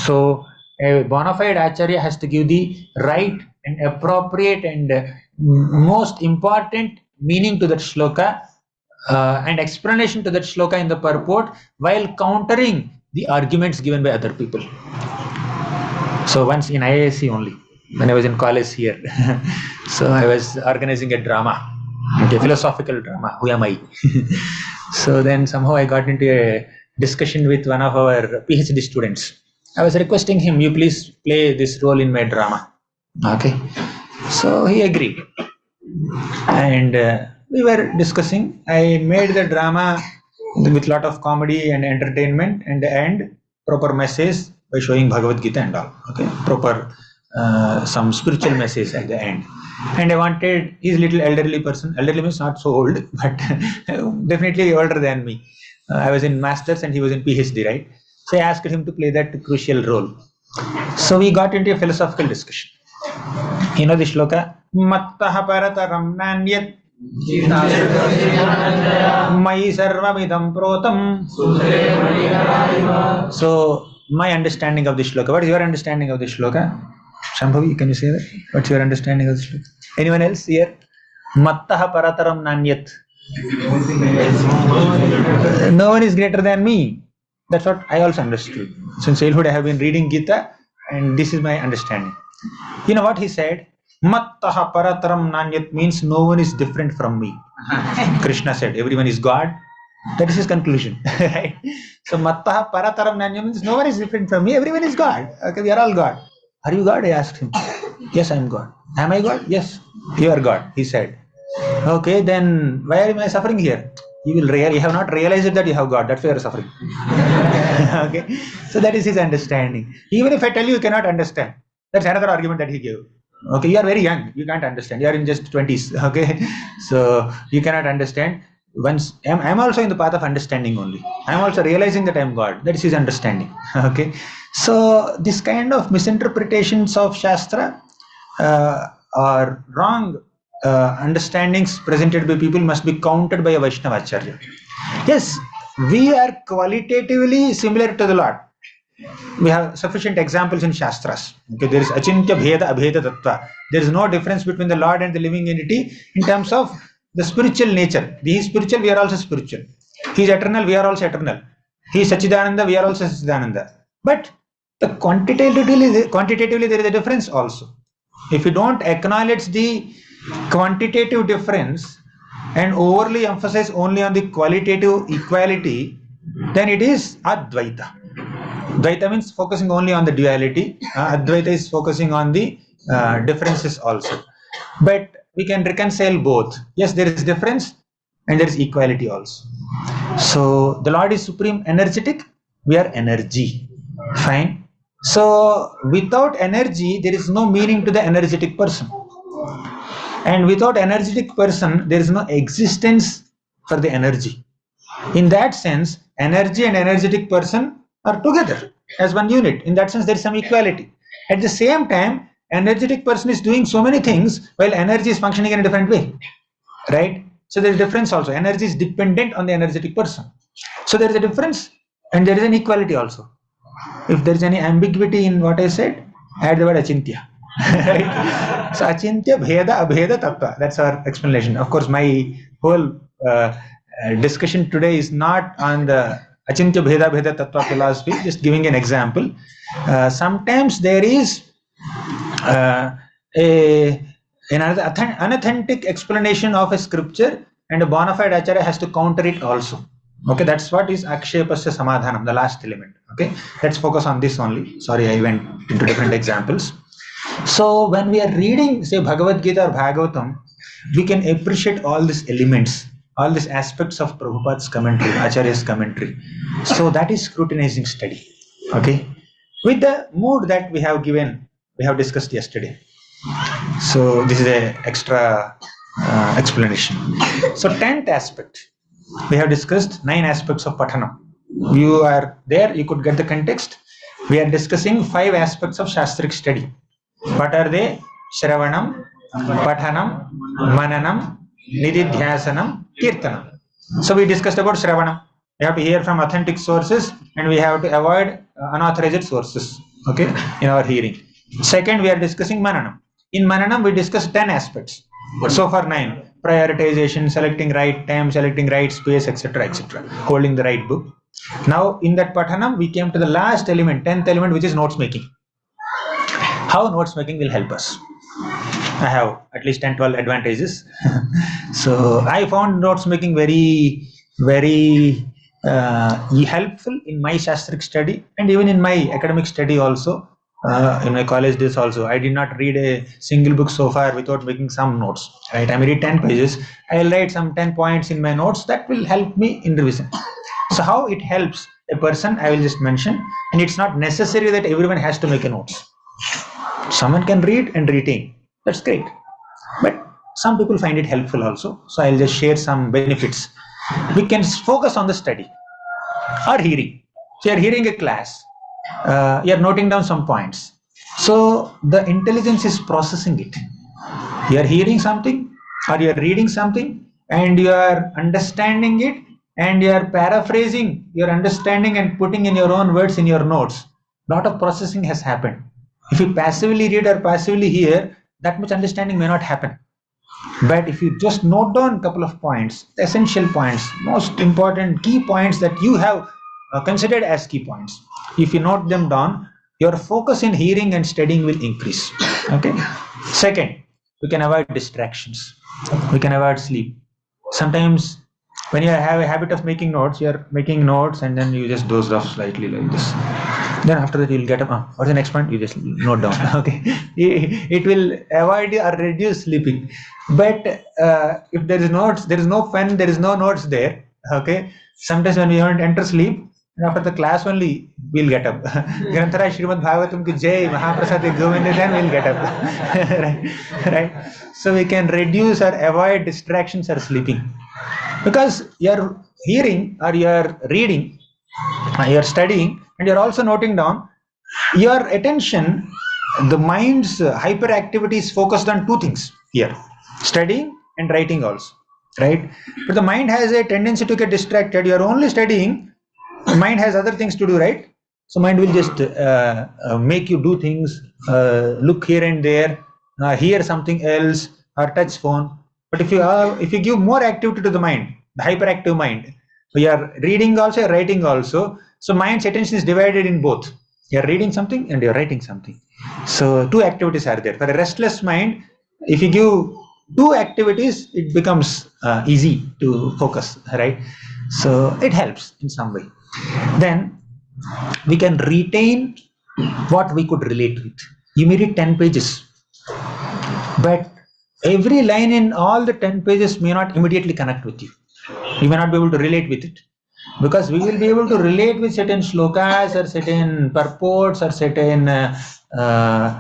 So a bona fide acharya has to give the right and appropriate and most important meaning to that shloka and explanation to that shloka in the purport while countering the arguments given by other people. So once in IISc only, when I was in college here, so I was organizing a drama, okay, philosophical drama, who am I? So then somehow I got into a discussion with one of our PhD students. I was requesting him, you please play this role in my drama. Okay. So he agreed. And we were discussing. I made the drama with lot of comedy and entertainment, and proper message by showing Bhagavad Gita and all. Okay. Proper some spiritual message at the end. And I wanted, he's a little elderly person. Elderly means not so old, but definitely older than me. I was in masters and he was in PhD, right? So I asked him to play that crucial role. So we got into a philosophical discussion. You know the shloka? Mattaha parataram nanyat mai sarvamidam protam. So my understanding of the shloka. What is your understanding of the shloka? Shambhavi, can you say that? What's your understanding of the shloka? Anyone else here? Mattaha parataram nanyat. No one is greater than me. That's what I also understood. Since childhood I have been reading Gita and this is my understanding. You know what he said? Mattaha parataram nanyat means no one is different from me. Krishna said everyone is God. That is his conclusion. Right? So Mattaha parataram nanyat means no one is different from me. Everyone is God. Okay, we are all God. Are you God? I asked him. Yes, I am God. Am I God? Yes, you are God, he said. Okay, then why am I suffering here? You have not realized that you have God. That's why you are suffering. Okay, so that is his understanding. Even if I tell you, you cannot understand. That's another argument that he gave. Okay, you are very young. You can't understand. You are in just 20s. Okay, so you cannot understand. Once I'm also in the path of understanding only. I'm also realizing that I'm God. That is his understanding. Okay, so this kind of misinterpretations of Shastra or wrong understandings presented by people must be countered by a Vaishnava Acharya. Yes, we are qualitatively similar to the Lord. We have sufficient examples in Shastras. Okay, there is achintya bheda abheda tattva. There is no difference between the Lord and the living entity in terms of the spiritual nature. He is spiritual, we are also spiritual. He is eternal, we are also eternal. He is Sachidananda, we are also Sachidananda. But the quantitatively there is a difference also. If you don't acknowledge the quantitative difference and overly emphasize only on the qualitative equality, then it is Advaita. Dvaita means focusing only on the duality. Advaita is focusing on the differences also. But we can reconcile both. Yes, there is difference and there is equality also. So the Lord is supreme energetic, we are energy. Fine. So without energy, there is no meaning to the energetic person. And without energetic person, there is no existence for the energy. In that sense, energy and energetic person are together as one unit. In that sense, there is some equality. At the same time, energetic person is doing so many things while energy is functioning in a different way. Right? So there is a difference also. Energy is dependent on the energetic person. So there is a difference and there is an equality also. If there is any ambiguity in what I said, add the word achintya. Right? So achintya bheda abheda tattva. That's our explanation. Of course, my whole discussion today is not on the achintya bheda abheda tattva philosophy, just giving an example. Sometimes there is another unauthentic explanation of a scripture and a bona fide acharya has to counter it also. Okay, that's what is akshepasya samadhanam, the last element. Okay, let's focus on this only. Sorry, I went into different examples. So when we are reading, say, Bhagavad Gita or Bhagavatam, we can appreciate all these elements, all these aspects of Prabhupada's commentary, Acharya's commentary. So that is scrutinizing study. Okay, with the mood that we have given, we have discussed yesterday. So this is an extra explanation. So 10th aspect. we have discussed 9 aspects of pathanam. You are there, you could get the context. We are discussing 5 aspects of shastric study. What are they? Shravanam, pathanam, mananam, nididhyasanam, kirtanam. So we discussed about shravanam. We have to hear from authentic sources and we have to avoid unauthorized sources, okay, in our hearing. Second, we are discussing mananam. In mananam, we discussed 10 aspects. So far 9. Prioritization, selecting right time, selecting right space, etc., etc., holding the right book. Now, in that pathanam, we came to the last element, 10th element, which is notes making. How notes making will help us? I have at least 10-12 advantages. So I found notes making very helpful in my shastric study and even in my academic study also. In my college days also, I did not read a single book so far without making some notes. Right, I may read 10 pages. I'll write some 10 points in my notes that will help me in revision. So how it helps a person, I will just mention, and it's not necessary that everyone has to make a notes. Someone can read and retain. That's great. But some people find it helpful also. So I'll just share some benefits. We can focus on the study or hearing. So you're hearing a class, you're noting down some points. So the intelligence is processing it. You're hearing something or you're reading something and you are understanding it and you are paraphrasing your understanding and putting in your own words in your notes. A lot of processing has happened. If you passively read or passively hear, that much understanding may not happen. But if you just note down a couple of points, essential points, most important key points that you have considered as key points, if you note them down, your focus in hearing and studying will increase. Okay. Second, we can avoid distractions. We can avoid sleep. Sometimes when you have a habit of making notes, you're making notes and then you just doze off slightly like this. Then after that you'll get up. What's the next point? You just note down. Okay, it will avoid or reduce sleeping. But if there is no pen, there is no notes there. Okay, sometimes when we want to enter sleep, after the class only we'll get up. Granthara Srimad Bhagavatam ki Jai, Mahaprasad Govinda, then we'll get up. right. So we can reduce or avoid distractions or sleeping, because you're hearing or you're reading, you're studying, and you're also noting down. Your attention, the mind's hyperactivity is focused on 2 things here: studying and writing also, right? But the mind has a tendency to get distracted. You're only studying, the mind has other things to do, right? So mind will just make you do things, look here and there, hear something else, or touch phone. But if you give more activity to the mind, the hyperactive mind, you are reading also, you're writing also. So mind's attention is divided in both. You're reading something and you're writing something. So 2 activities are there. For a restless mind, if you give 2 activities, it becomes easy to focus, right? So it helps in some way. Then we can retain what we could relate with. You may read 10 pages, but every line in all the 10 pages may not immediately connect with you. You may not be able to relate with it, because we will be able to relate with certain shlokas or certain purports or certain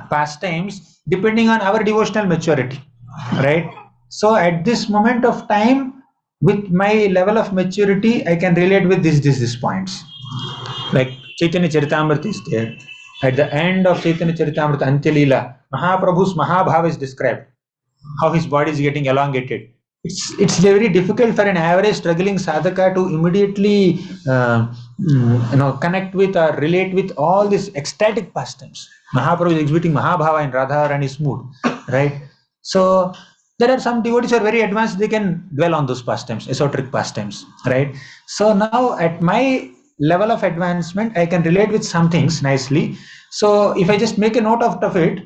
pastimes depending on our devotional maturity, right? So at this moment of time, with my level of maturity, I can relate with these points. Like Chaitanya Charitamrita is there. At the end of Chaitanya Charitamrita, Antyalila, Mahaprabhu's Mahabhava is described, how his body is getting elongated. It's very difficult for an average struggling sadhaka to immediately connect with or relate with all these ecstatic pastimes. Mahaprabhu is exhibiting Mahabhava in Radharani's mood, right? So there are some devotees who are very advanced, they can dwell on those pastimes, esoteric pastimes, right? So now at my level of advancement, I can relate with some things nicely. So if I just make a note out of it,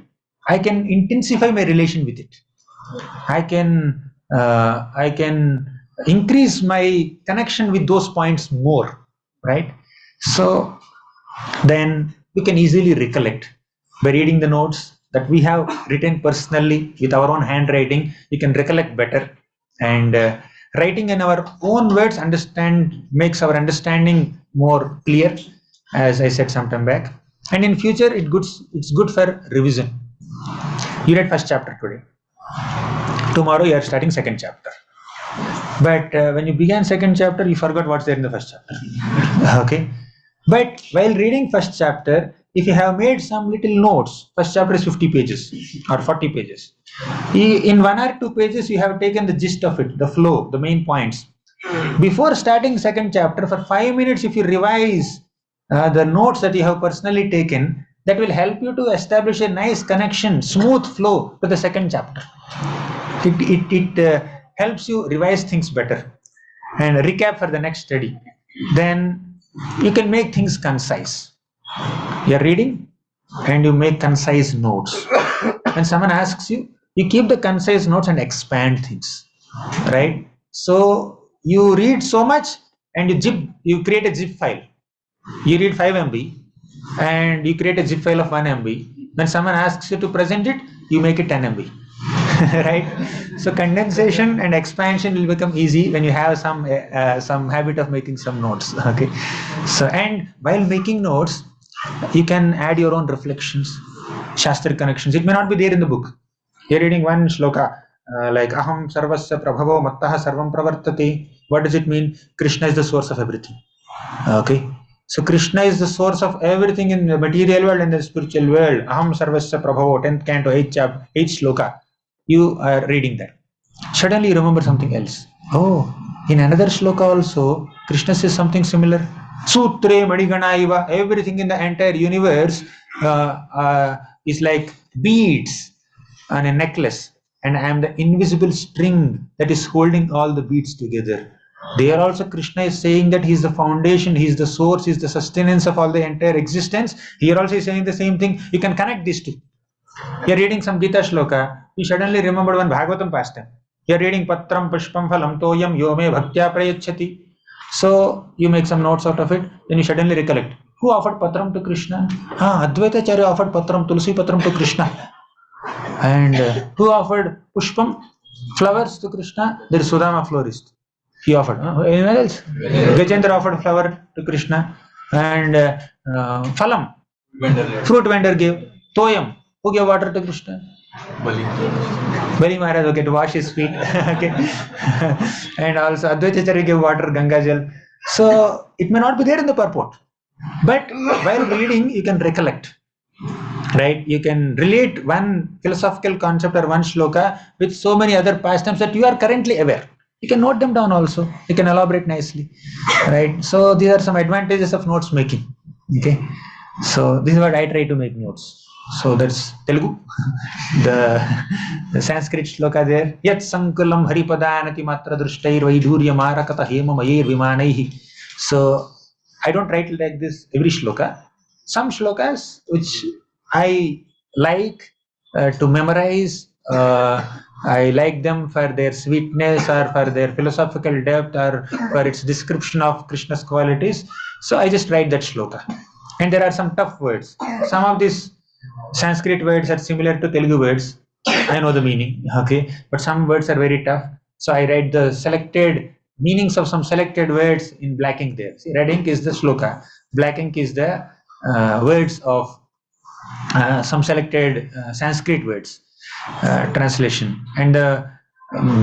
I can intensify my relation with it. I can increase my connection with those points more, right? So then we can easily recollect by reading the notes that we have written personally with our own handwriting. We can recollect better, and writing in our own words makes our understanding more clear, as I said some time back. And in future, it's good for revision. You read first chapter today. Tomorrow you are starting second chapter. But when you began second chapter, you forgot what's there in the first chapter. Okay. But while reading first chapter, if you have made some little notes, first chapter is 50 pages or 40 pages. In 1 or 2 pages, you have taken the gist of it, the flow, the main points. Before starting second chapter, for 5 minutes, if you revise the notes that you have personally taken, that will help you to establish a nice connection, smooth flow to the second chapter. It helps you revise things better and recap for the next study. Then you can make things concise. You're reading and you make concise notes. When someone asks you, you keep the concise notes and expand things, right? So you read so much and you create a zip file. You read 5 MB and you create a zip file of 1 MB. When someone asks you to present it, you make it 10 MB. Right? So condensation and expansion will become easy when you have some habit of making some notes. Okay. So, and while making notes, you can add your own reflections, shastric connections. It may not be there in the book. You're reading one shloka like aham sarvasya prabhavo mattaha sarvam pravartate. What does it mean? Krishna is the source of everything. Okay. So Krishna is the source of everything in the material world and the spiritual world. Aham sarvasya prabhavo, 10th canto, 8th chapter, 8th shloka. You are reading that. Suddenly you remember something else. Oh, in another shloka also, Krishna says something similar. Sutre Madigana Iva, everything in the entire universe is like beads on a necklace, and I am the invisible string that is holding all the beads together. There also Krishna is saying that he is the foundation, he is the source, he is the sustenance of all the entire existence. Here also he is saying the same thing. You can connect these two. You are reading some Gita shloka, you suddenly remember one Bhagavatam pastime. You are reading Patram Pushpam Phalam Toyam Yome Bhaktya Prayachati. So you make some notes out of it, then you suddenly recollect. Who offered Patram to Krishna? Advaita Acharya offered Patram, Tulsi Patram to Krishna. And who offered Pushpam, flowers to Krishna? There is Sudama florist. He offered. Anyone else? Gajendra offered flower to Krishna. And Phalam, fruit vendor gave. Toyam, who gave water to Krishna? Bali Maharaj, okay, to wash his feet. Okay. And also Advaita Acharya gave water, Ganga Jal. So it may not be there in the purport. But while reading, you can recollect. Right? You can relate one philosophical concept or one shloka with so many other pastimes that you are currently aware. You can note them down also. You can elaborate nicely. Right? So these are some advantages of notes making. Okay. So this is what I try to make notes. So that's Telugu. The Sanskrit shloka there. Yat sankulam haripadanati matra drushtair vaidurya marakata hema mayir vimanaihi. So I don't write it like this every shloka. Some shlokas which I like to memorize, I like them for their sweetness or for their philosophical depth or for its description of Krishna's qualities. So I just write that shloka. And there are some tough words. Some of these Sanskrit words are similar to Telugu words. I know the meaning, okay? But some words are very tough. So I write the selected meanings of some selected words in black ink there. See, red ink is the shloka. Black ink is the words of some selected Sanskrit words translation, and the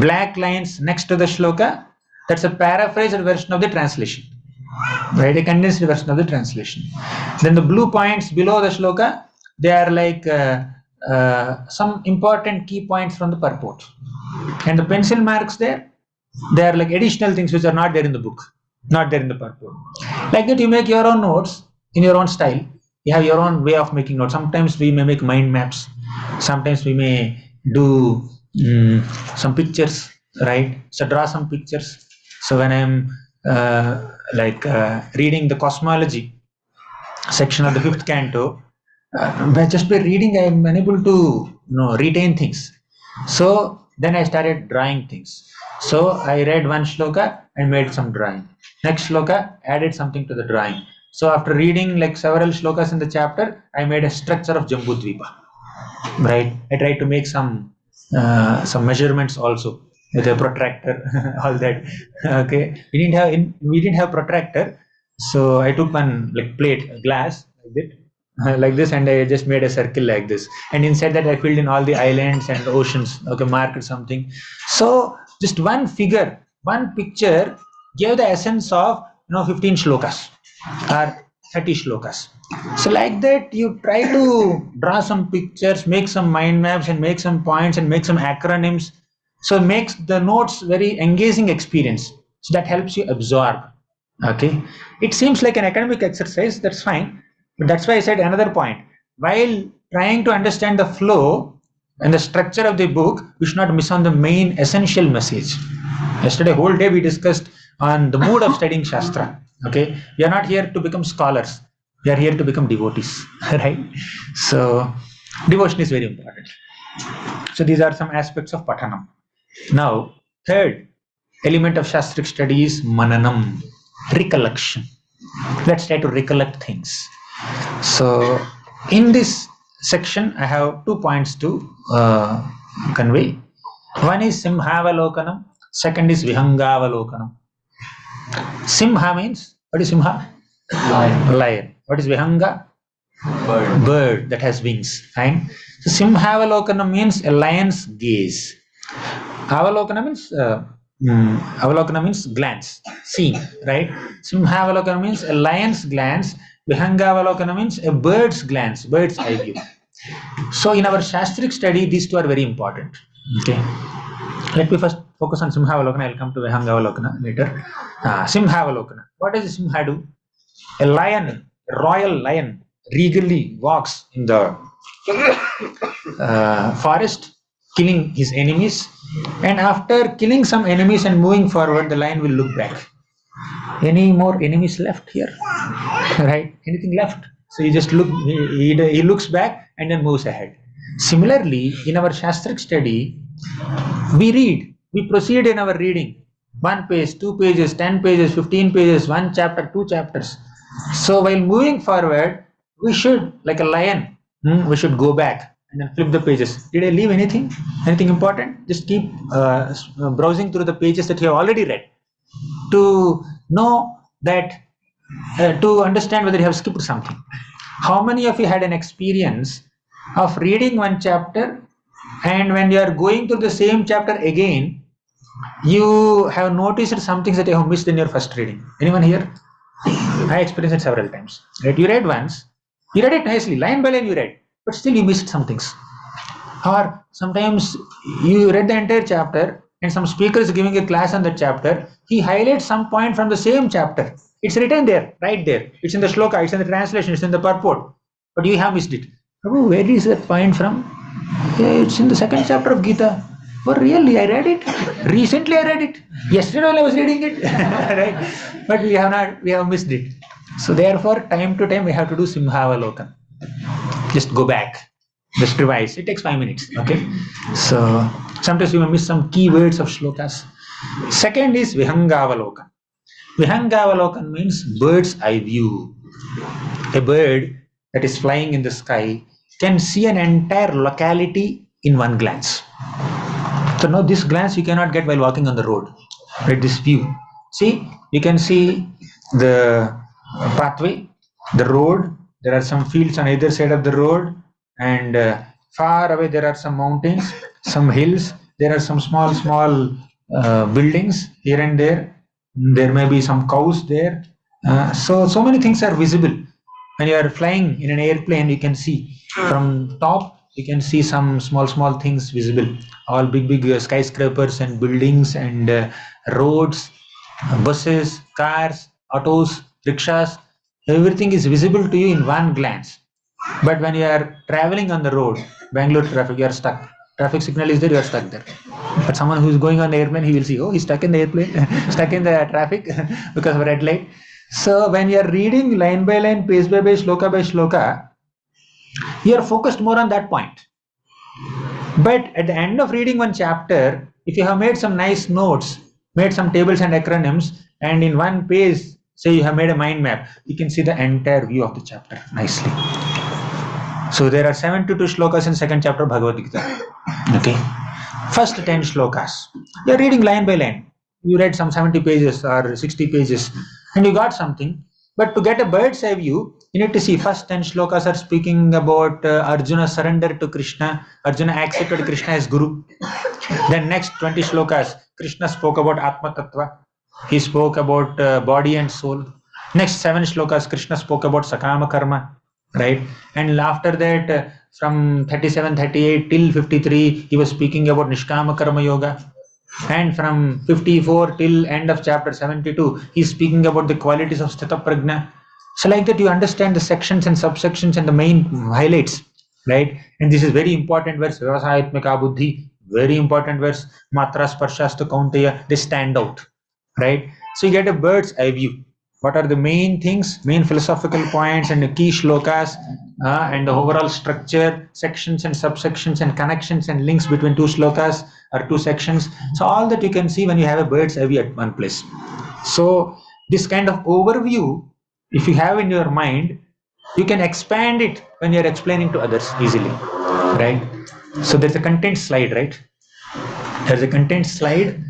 black lines next to the shloka, that's a paraphrased version of the translation, right? A condensed version of the translation. Then the blue points below the shloka, they are like some important key points from the purport, and the pencil marks there, they are like additional things which are not there in the book, not there in the purport. Like that, you make your own notes in your own style. You have your own way of making notes. Sometimes we may make mind maps. Sometimes we may do some pictures, right? So draw some pictures. So when I'm reading the cosmology section of the 5th canto, just by reading, I'm unable to retain things. So then I started drawing things. So I read one shloka and made some drawing. Next shloka, added something to the drawing. So after reading like several shlokas in the chapter, I made a structure of Jambudvipa. Right? I tried to make some measurements also with a protractor, all that. Okay. We didn't have protractor, so I took one like plate, glass like this, and I just made a circle like this. And inside that, I filled in all the islands and oceans. Okay, marked something. So just one figure one picture gave the essence of 15 shlokas or 30 shlokas. So like that, you try to draw some pictures, make some mind maps, and make some points, and make some acronyms. So it makes the notes very engaging experience. So that helps you absorb. Okay, it seems like an academic exercise. That's fine, but that's why I said another point. While trying to understand the flow and the structure of the book, we should not miss on the main essential message. Yesterday, whole day we discussed on the mood of studying Shastra. Okay, we are not here to become scholars. We are here to become devotees, right? So, devotion is very important. So, these are some aspects of pathanam. Now, third element of Shastric study is mananam, recollection. Let's try to recollect things. So, in this section, I have 2 points to convey. One is simhavalokanam, second is vihangavalokanam. Simha means, what is simha? Lion. What is vihanga? Bird that has wings. Fine. So simhavalokanam means a lion's gaze. Avalokana means glance, seeing, right? Simhavalokana means a lion's glance. Vihangavalokana means a bird's glance, bird's eye view. So in our Shastric study, these two are very important. Okay. Let me first focus on Simhavalokana. I'll come to Vihangavalokana later. Simhavalokana. What does a Simha do? A lion, a royal lion, regally walks in the forest, killing his enemies, and after killing some enemies and moving forward, the lion will look back. Any more enemies left here? Right? Anything left? So he just he looks back and then moves ahead. Similarly, in our Shastric study, we proceed in our reading. 1 page, 2 pages, 10 pages, 15 pages, 1 chapter, 2 chapters. So while moving forward, we should, like a lion, we should go back and then flip the pages. Did I leave anything? Anything important? Just keep browsing through the pages that you have already read to know that, to understand whether you have skipped something. How many of you had an experience of reading 1 chapter, and when you are going through the same chapter again, you have noticed some things that you have missed in your first reading? Anyone here? I experienced it several times. Right? You read once, you read it nicely, line by line you read, but still you missed some things. Or sometimes you read the entire chapter and some speaker is giving a class on that chapter, he highlights some point from the same chapter. It's written there, right there. It's in the shloka, it's in the translation, it's in the purport, but you have missed it. Oh, where is that point from? It's in the 2nd chapter of Gita. Oh, really? I read it. Recently I read it. Yesterday I was reading it. Right? But we have missed it. So therefore, time to time we have to do Simhavalokan. Just go back. Just revise. It takes 5 minutes. Okay. So sometimes we may miss some key words of shlokas. Second is Vihangavalokan. Vihangavalokan means bird's eye view. A bird that is flying in the sky can see an entire locality in one glance. So now this glance you cannot get while walking on the road. Right, this view. See, you can see the pathway, the road. There are some fields on either side of the road, and far away there are some mountains, some hills. There are some small buildings here and there. There may be some cows there. So many things are visible. When you are flying in an airplane, you can see from top. You can see some small things visible. All big skyscrapers and buildings and roads, buses, cars, autos, rickshaws. Everything is visible to you in one glance. But when you are traveling on the road, Bangalore traffic, you are stuck. Traffic signal is there, you are stuck there. But someone who is going on the airplane, he will see, oh, he's stuck in the airplane, stuck in the traffic because of red light. So when you are reading line by line, page by page, by shloka, you are focused more on that point. But at the end of reading 1 chapter, if you have made some nice notes, made some tables and acronyms, and in 1 page, say you have made a mind map, you can see the entire view of the chapter nicely. So there are 72 shlokas in 2nd chapter of Bhagavad Gita. Okay. First 10 shlokas. You are reading line by line. You read some 70 pages or 60 pages and you got something. But to get a bird's eye view, you need to see first 10 shlokas are speaking about Arjuna surrender to Krishna. Arjuna accepted Krishna as Guru. Then next 20 shlokas, Krishna spoke about Atma Tattva. He spoke about body and soul. Next 7 shlokas, Krishna spoke about Sakama Karma, right? And after that, from 37, 38 till 53, he was speaking about Nishkama Karma Yoga. And from 54 till end of chapter 72, he's speaking about the qualities of Sthita Prajna. So like that, you understand the sections and subsections and the main highlights, right? And this is very important verse, Vyavasayatmika Buddhi, very important verse, Matra Sparshasta Kaunteya, they stand out, right? So you get a bird's eye view. What are the main things, main philosophical points and the key shlokas, and the overall structure, sections and subsections and connections and links between 2 shlokas or 2 sections. So all that you can see when you have a bird's eye view at one place. So this kind of overview, if you have in your mind, you can expand it when you're explaining to others easily, right? So there's a content slide, right? There's a content slide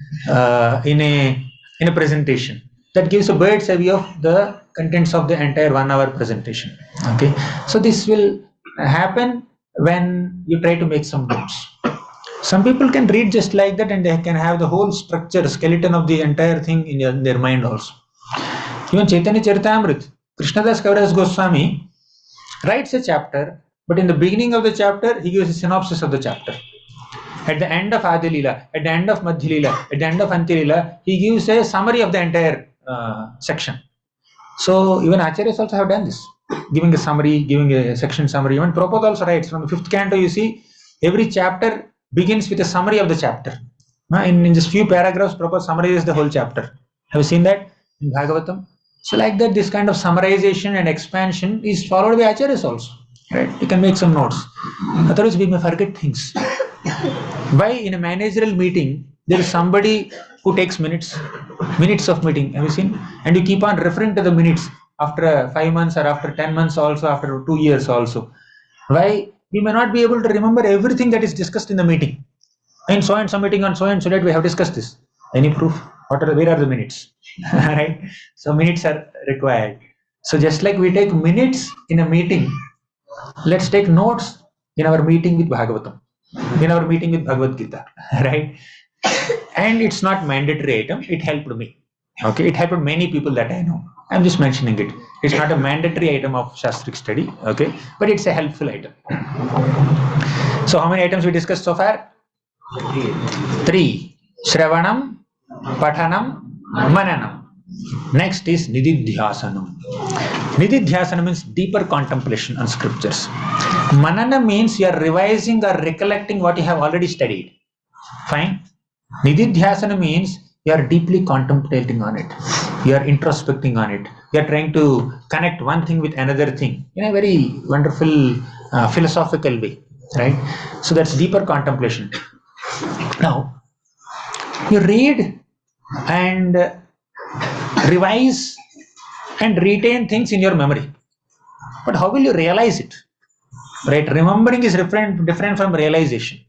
in a presentation that gives a bird's eye view of the contents of the entire 1 hour presentation. Okay, so this will happen when you try to make some notes. Some people can read just like that and they can have the whole structure, skeleton of the entire thing in their mind also. Even Chaitanya Charitamrita, Krishnadas Kaviraj Goswami writes a chapter, but in the beginning of the chapter, he gives a synopsis of the chapter. At the end of Adi Leela, at the end of Madhya Leela, at the end of Anti Leela, he gives a summary of the entire section. So even Acharyas also have done this, giving a summary, giving a section summary. Even Prabhupada also writes from the 5th canto, you see, every chapter begins with a summary of the chapter. In just few paragraphs, Prabhupada summarizes the whole chapter. Have you seen that in Bhagavatam? So like that, this kind of summarization and expansion is followed by Acharyas also. Right? You can make some notes. Otherwise, we may forget things. Why in a managerial meeting, there is somebody who takes minutes of meeting. Have you seen? And you keep on referring to the minutes after 5 months or after 10 months also, after 2 years also. Why? We may not be able to remember everything that is discussed in the meeting. In so and so meeting on so and so date, we have discussed this. Any proof? Where are the minutes? Right? So minutes are required. So just like we take minutes in a meeting, let's take notes in our meeting with Bhagavatam, in our meeting with Bhagavad Gita, right? And it's not mandatory item. It helped me. Okay, it helped many people that I know. I'm just mentioning it. It's not a mandatory item of Shastric study. Okay, but it's a helpful item. So how many items we discussed so far? 3. Shravanam, pathanam, mananam. Next is nididhyasanam. Nididhyasanam means deeper contemplation on scriptures. Manana means you are revising or recollecting what you have already studied. Fine. Nididhyasana means you are deeply contemplating on it. You are introspecting on it. You are trying to connect one thing with another thing in a very wonderful philosophical way, right? So that's deeper contemplation. Now, you read and revise and retain things in your memory. But how will you realize it? Right? Remembering is different from realization.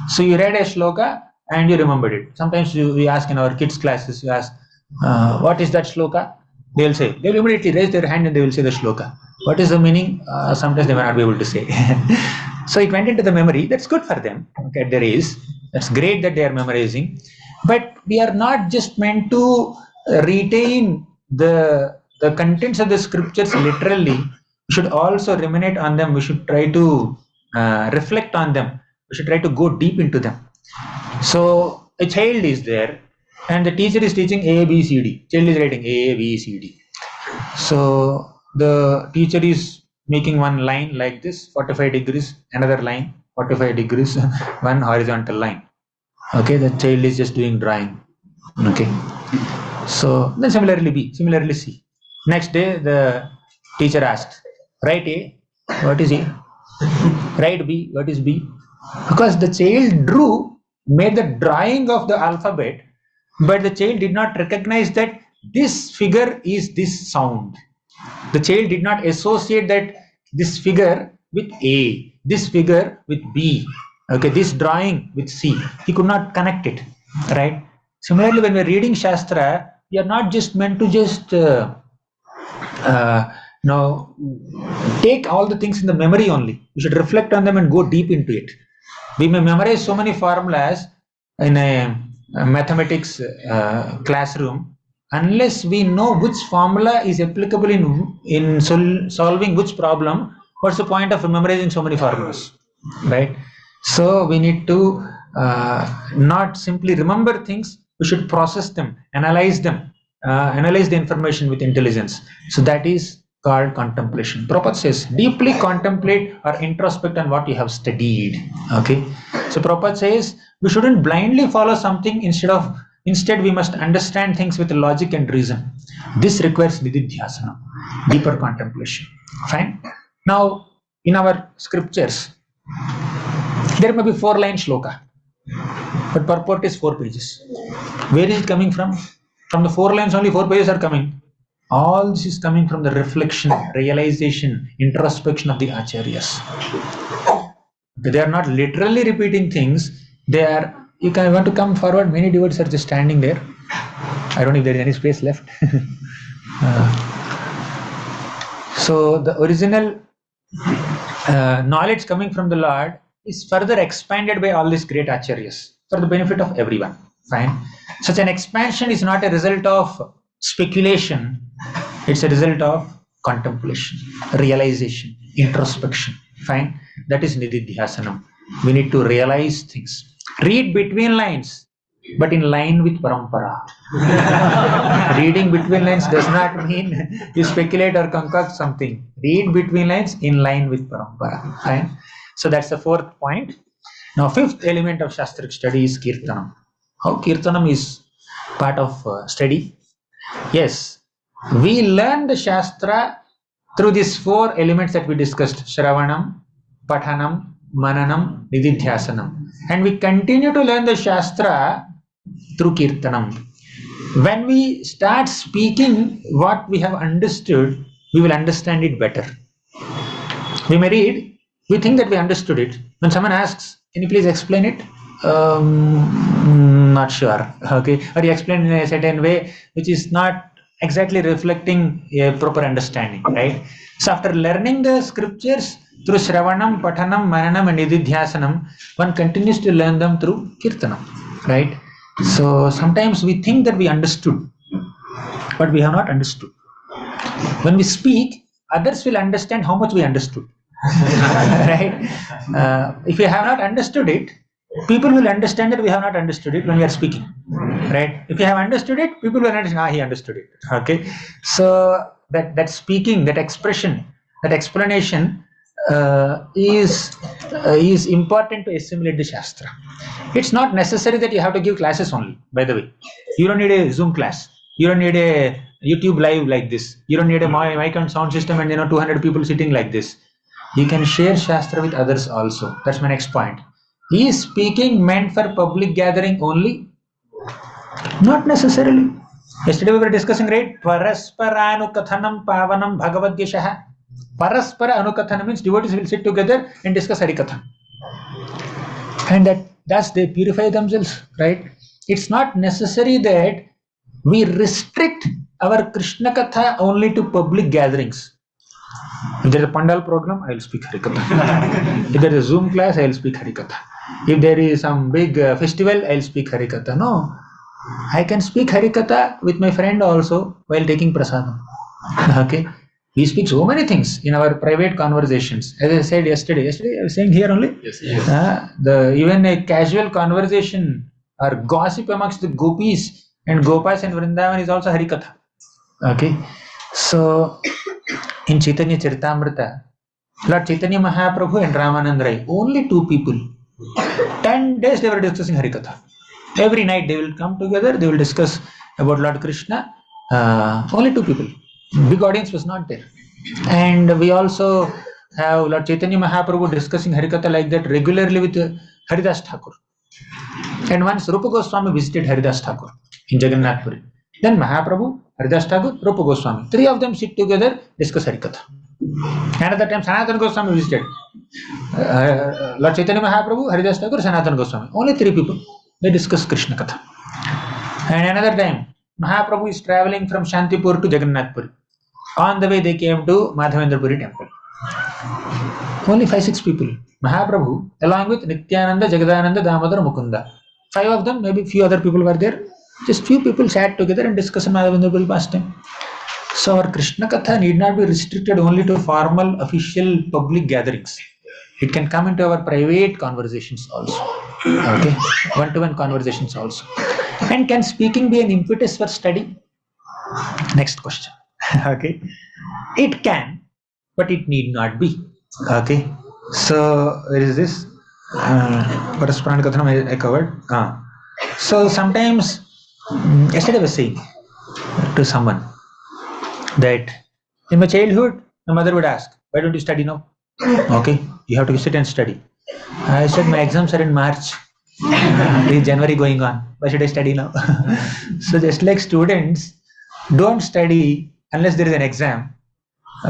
So you read a shloka and you remembered it. Sometimes we ask in our kids' classes, you ask, what is that shloka? They'll immediately raise their hand and they will say the shloka. What is the meaning? Sometimes they may not be able to say. So it went into the memory. That's good for them. Okay, at their age. That's great that they are memorizing. But we are not just meant to retain the contents of the scriptures literally. We should also ruminate on them. We should try to reflect on them. We should try to go deep into them. So a child is there and the teacher is teaching A, B, C, D. Child is writing A, B, C, D. So the teacher is making one line like this, 45 degrees, another line, 45 degrees, one horizontal line. Okay, the child is just doing drawing. Okay. So then similarly B, similarly C. Next day the teacher asked, write A, what is A? Write B, what is B? Because the child made the drawing of the alphabet, but the child did not recognize that this figure is this sound. The child did not associate that this figure with A, this figure with B, okay, this drawing with C. He could not connect it, right? Similarly, when we're reading Shastra, we are not just meant to just take all the things in the memory only. We should reflect on them and go deep into it. We may memorize so many formulas in a mathematics classroom, unless we know which formula is applicable in solving which problem, what's the point of memorizing so many formulas, right? So we need to not simply remember things, we should process them, analyze them, analyze the information with intelligence. So that is called contemplation. Prabhupada says, deeply contemplate or introspect on what you have studied. Okay. So Prabhupada says, we shouldn't blindly follow something, instead we must understand things with logic and reason. This requires nididhyasana, deeper contemplation. Fine. Now, in our scriptures, there may be 4-line shloka, but purport is 4 pages. Where is it coming from? From the 4 lines only 4 pages are coming. All this is coming from the reflection, realization, introspection of the acharyas. They are not literally repeating things. They are, you can want to come forward, many devotees are just standing there. I don't know if there is any space left. So the original knowledge coming from the Lord is further expanded by all these great acharyas for the benefit of everyone. Fine. Such an expansion is not a result of speculation, it's a result of contemplation, realization, introspection. Fine. That is nididhyasanam. We need to realize things. Read between lines, but in line with parampara. Reading between lines does not mean you speculate or concoct something. Read between lines in line with parampara. Fine. So that's the 4th point. Now 5th element of shastric study is kirtanam. How kirtanam is part of study? Yes, we learn the shastra through these 4 elements that we discussed: shravanam, pathanam, mananam, nididhyasanam. And we continue to learn the shastra through kirtanam. When we start speaking what we have understood, we will understand it better. We may read, we think that we understood it. When someone asks, can you please explain it? Not sure. Okay, or you explain in a certain way which is not exactly reflecting a proper understanding, right? So after learning the scriptures through shravanam, pathanam, mananam and nididhyasanam, one continues to learn them through kirtanam, right? So sometimes we think that we understood, but we have not understood. When we speak, others will understand how much we understood. Right? If we have not understood it, people will understand that we have not understood it when we are speaking. Right? If you have understood it, people will understand, he understood it. Okay? So that speaking, that expression, that explanation is important to assimilate the Shastra. It's not necessary that you have to give classes only, by the way. You don't need a Zoom class. You don't need a YouTube live like this. You don't need a mic and sound system and 200 people sitting like this. You can share Shastra with others also. That's my next point. Is speaking meant for public gathering only? Not necessarily. Yesterday we were discussing, right? Paraspara anukathanam pavanam bhagavadyashaha. Paraspara anukathanam means devotees will sit together and discuss Harikatha. And thus they purify themselves, right? It's not necessary that we restrict our Krishna Katha only to public gatherings. If there is a Pandal program, I will speak Harikatha. If there is a Zoom class, I will speak Harikatha. If there is some big festival, I will speak Harikatha. No, I can speak Harikatha with my friend also while taking prasadam. Okay, we speak so many things in our private conversations. As I said yesterday I was saying here only. Yes. Even a casual conversation or gossip amongst the gopis and gopas and Vrindavan is also Harikatha. Okay, so in Chaitanya Charitamrita, Lord Chaitanya Mahaprabhu and Ramanand Rai, only 2 people, 10 days they were discussing Harikatha. Every night they will come together, they will discuss about Lord Krishna. Only 2 people. Big audience was not there. And we also have Lord Chaitanya Mahaprabhu discussing Harikatha like that regularly with Haridas Thakur. And once Rupa Goswami visited Haridas Thakur in Jagannath Puri. Then Mahaprabhu, Haridas Thakur, Rupa Goswami. 3 of them sit together, discuss Harikatha. Another time Sanatana Goswami visited. Lord Chaitanya Mahaprabhu, Haridas Thakur, Sanatana Goswami. Only 3 people. They discuss Krishna Katha. And another time, Mahaprabhu is traveling from Shantipur to Jagannath Puri. On the way they came to Madhavendra Puri temple. Only 5-6 people. Mahaprabhu along with Nityananda, Jagadananda, Damodara, Mukunda. 5 of them, maybe few other people were there. Just few people sat together and discussed Madhavendra pastime. So our Krishna Katha need not be restricted only to formal, official, public gatherings. It can come into our private conversations also. Okay, one-to-one conversations also. And can speaking be an impetus for study? Next question. Okay, it can, but it need not be. Okay, so there is this Parasparana Kathanam I covered. So sometimes, yesterday I was saying to someone that in my childhood, my mother would ask, "Why don't you study now?" Okay, you have to sit and study. I said, "My exams are in March. It is January going on. Why should I study now?" So just like students don't study unless there is an exam.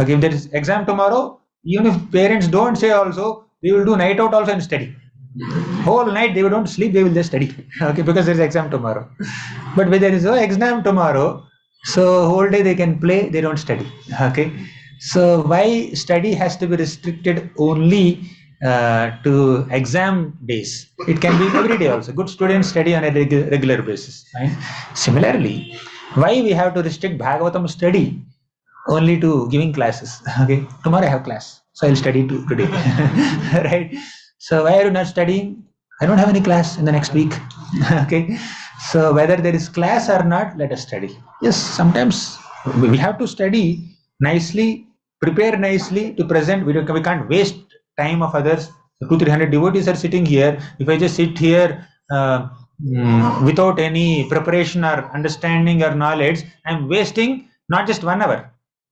Okay, if there is exam tomorrow, even if parents don't say also, they will do night out also and study. Whole night they don't sleep, they will just study. Okay, because there is exam tomorrow. But when there is no exam tomorrow, so whole day they can play, they don't study. Okay, so why study has to be restricted only to exam days? It can be every day also. Good students study on a regular basis. Right? Similarly, why we have to restrict Bhagavatam study only to giving classes? Okay, tomorrow I have class, so I'll study today. Right? So why are you not studying? I don't have any class in the next week. Okay, so whether there is class or not, let us study. Yes, sometimes we have to study nicely, prepare nicely to present. We can't waste time of others. 200-300 devotees are sitting here. If I just sit here without any preparation or understanding or knowledge, I'm wasting not just 1 hour.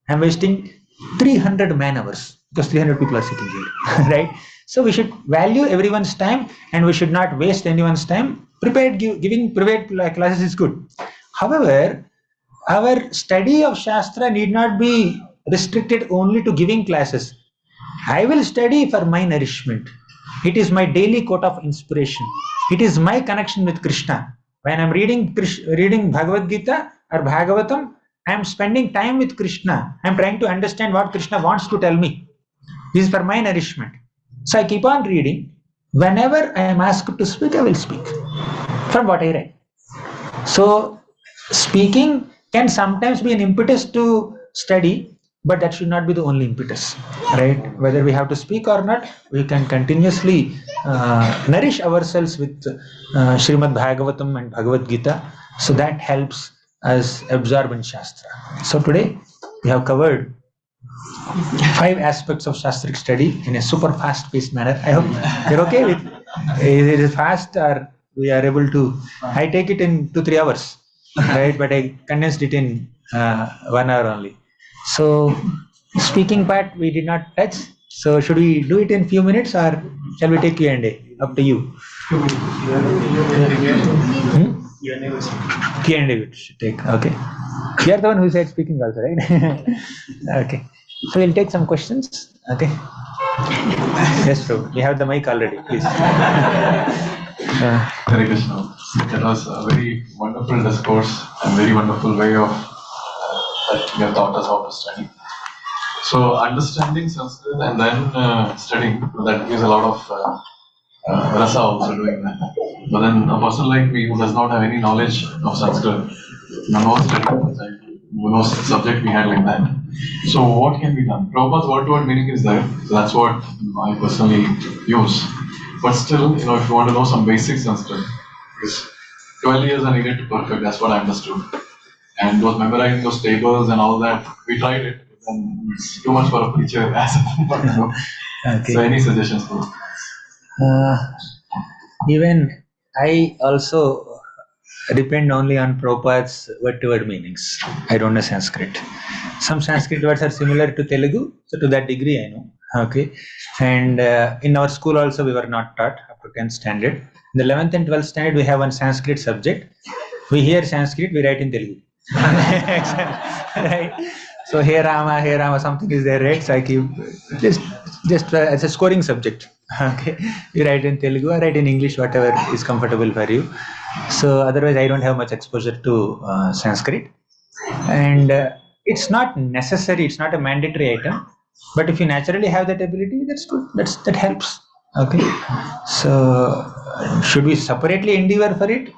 I'm wasting 300 man hours because 300 people are sitting here. Right? So we should value everyone's time and we should not waste anyone's time. Giving private classes is good. However, our study of Shastra need not be restricted only to giving classes. I will study for my nourishment. It is my daily quote of inspiration. It is my connection with Krishna. When I'm reading Bhagavad Gita or Bhagavatam, I'm spending time with Krishna. I'm trying to understand what Krishna wants to tell me. This is for my nourishment. So I keep on reading. Whenever I am asked to speak, I will speak from what I read. So speaking can sometimes be an impetus to study, but that should not be the only impetus, right? Whether we have to speak or not, we can continuously nourish ourselves with Srimad Bhagavatam and Bhagavad Gita. So that helps us absorb in Shastra. So today we have covered 5 aspects of Shastric study in a super fast-paced manner. I hope you're okay with it. Is fast or we are able to? I take it in 2-3 hours, right? But I condensed it in 1 hour only. So speaking part we did not touch. So should we do it in few minutes or shall we take Q&A? Up to you. Q&A we should take. Okay. You are the one who said speaking also, right? Okay. So we'll take some questions. Okay. Yes, true. We have the mic already. Please. Hare Krishna. That was a very wonderful discourse and very wonderful way of that you have taught us how to study. So understanding Sanskrit and then studying, that gives a lot of rasa also doing that. But then a person like me who does not have any knowledge of Sanskrit, no study, no subject we had like that. So what can be done? Prabhupada's word-to-word meaning is there. So that's what I personally use. But still, if you want to know some basic Sanskrit, because 12 years are needed to perfect, that's what I understood. And was memorizing those tables and all that. We tried it, but then it's too much for a preacher as okay. So any suggestions for even I also depend only on Prabhupada's word-to-word meanings. I don't know Sanskrit. Some Sanskrit words are similar to Telugu, so to that degree I know. Okay, and in our school also we were not taught up to 10th standard. In the 11th and 12th standard we have one Sanskrit subject. We hear Sanskrit, we write in Telugu. Right? So Hey Rama, something is there, right? So I keep just as a scoring subject. Okay, you write in Telugu or write in English, whatever is comfortable for you. So otherwise I don't have much exposure to Sanskrit, and it's not necessary, it's not a mandatory item, but if you naturally have that ability, that's good, that helps. Okay, so should we separately endeavor for it?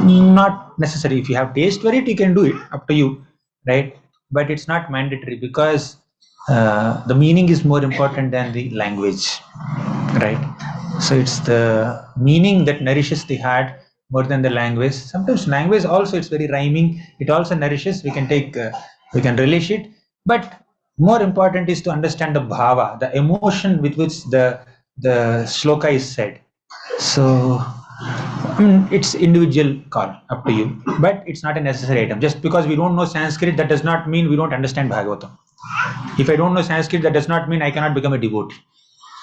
Not necessary. If you have taste for it, you can do it, up to you, right? But it's not mandatory, because the meaning is more important than the language, right? So it's the meaning that nourishes the heart more than the language. Sometimes language also, it's very rhyming, it also nourishes, we can take we can relish it, but more important is to understand the bhava, the emotion with which the shloka is said. So it's individual call, up to you, but it's not a necessary item. Just because we don't know Sanskrit, that does not mean we don't understand Bhagavatam. If I don't know Sanskrit, that does not mean I cannot become a devotee.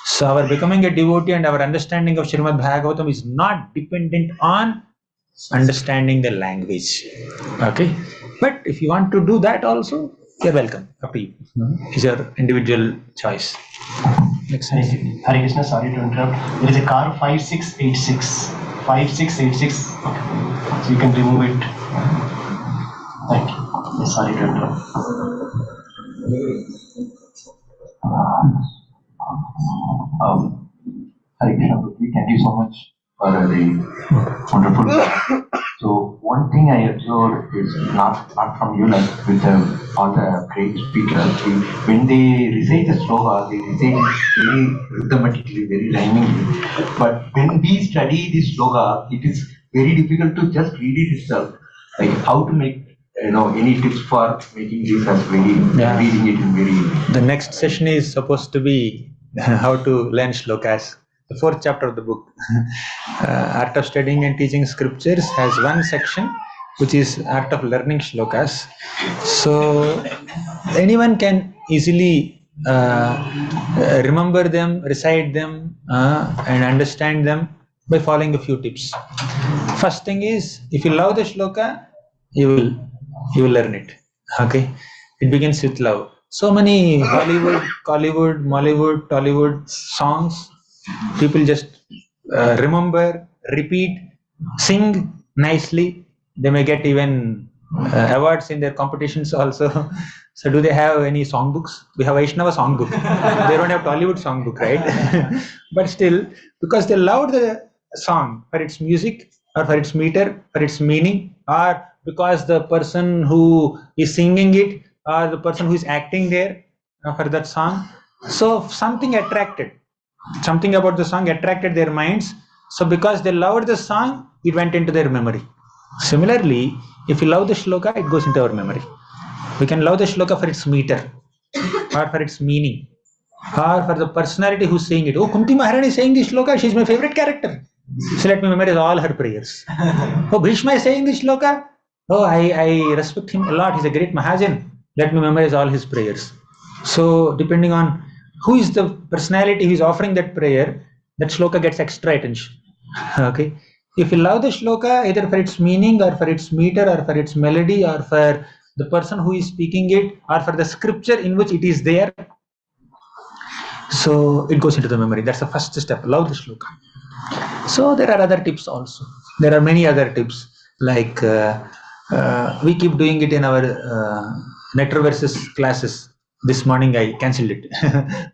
So our becoming a devotee and our understanding of Srimad Bhagavatam is not dependent on understanding the language. Okay, but if you want to do that also, you're welcome, up to you. It's your individual choice. Next. Hare Krishna, sorry to interrupt. There is a car 5686. 5686. So you can remove it. Thank you. Yes, sorry to interrupt. Hare Krishna, Prji, thank you so much for a very wonderful talk. So one thing I observed is not from you, like with all the great speakers, when they recite the sloka, they recite it very rhythmically, very rhymingly. But when we study this sloka, it is very difficult to just read it itself. Like how to make any tips for making this as very reading it in very. The next session is supposed to be how to learn shlokas. The fourth chapter of the book, Art of Studying and Teaching Scriptures, has one section which is Art of Learning Shlokas. So anyone can easily remember them, recite them, and understand them by following a few tips. First thing is, if you love the shloka, you will learn it. Okay, it begins with love. So many Hollywood, Collywood, Mollywood, Tollywood songs, people just remember, repeat, sing nicely. They may get even awards in their competitions also. So do they have any songbooks? We have Vaishnava songbook. They don't have Tollywood songbook, right? But still, because they loved the song for its music, or for its meter, for its meaning, or because the person who is singing it, or the person who is acting there for that song. So something about the song attracted their minds. So because they loved the song, it went into their memory. Similarly, if you love the shloka, it goes into our memory. We can love the shloka for its meter, or for its meaning, or for the personality who's saying it. Oh, Kunti Maharani is saying this shloka, she's my favorite character. So let me memorize all her prayers. Oh, Bhishma is saying this shloka. Oh, I respect him a lot. He's a great Mahajan. Let me memorize all his prayers. So depending on who is the personality who is offering that prayer, that shloka gets extra attention. Okay. If you love the shloka, either for its meaning, or for its meter, or for its melody, or for the person who is speaking it, or for the scripture in which it is there, so it goes into the memory. That's the first step. Love the shloka. So there are other tips also. There are many other tips, like we keep doing it in our nectar verses classes. This morning I cancelled it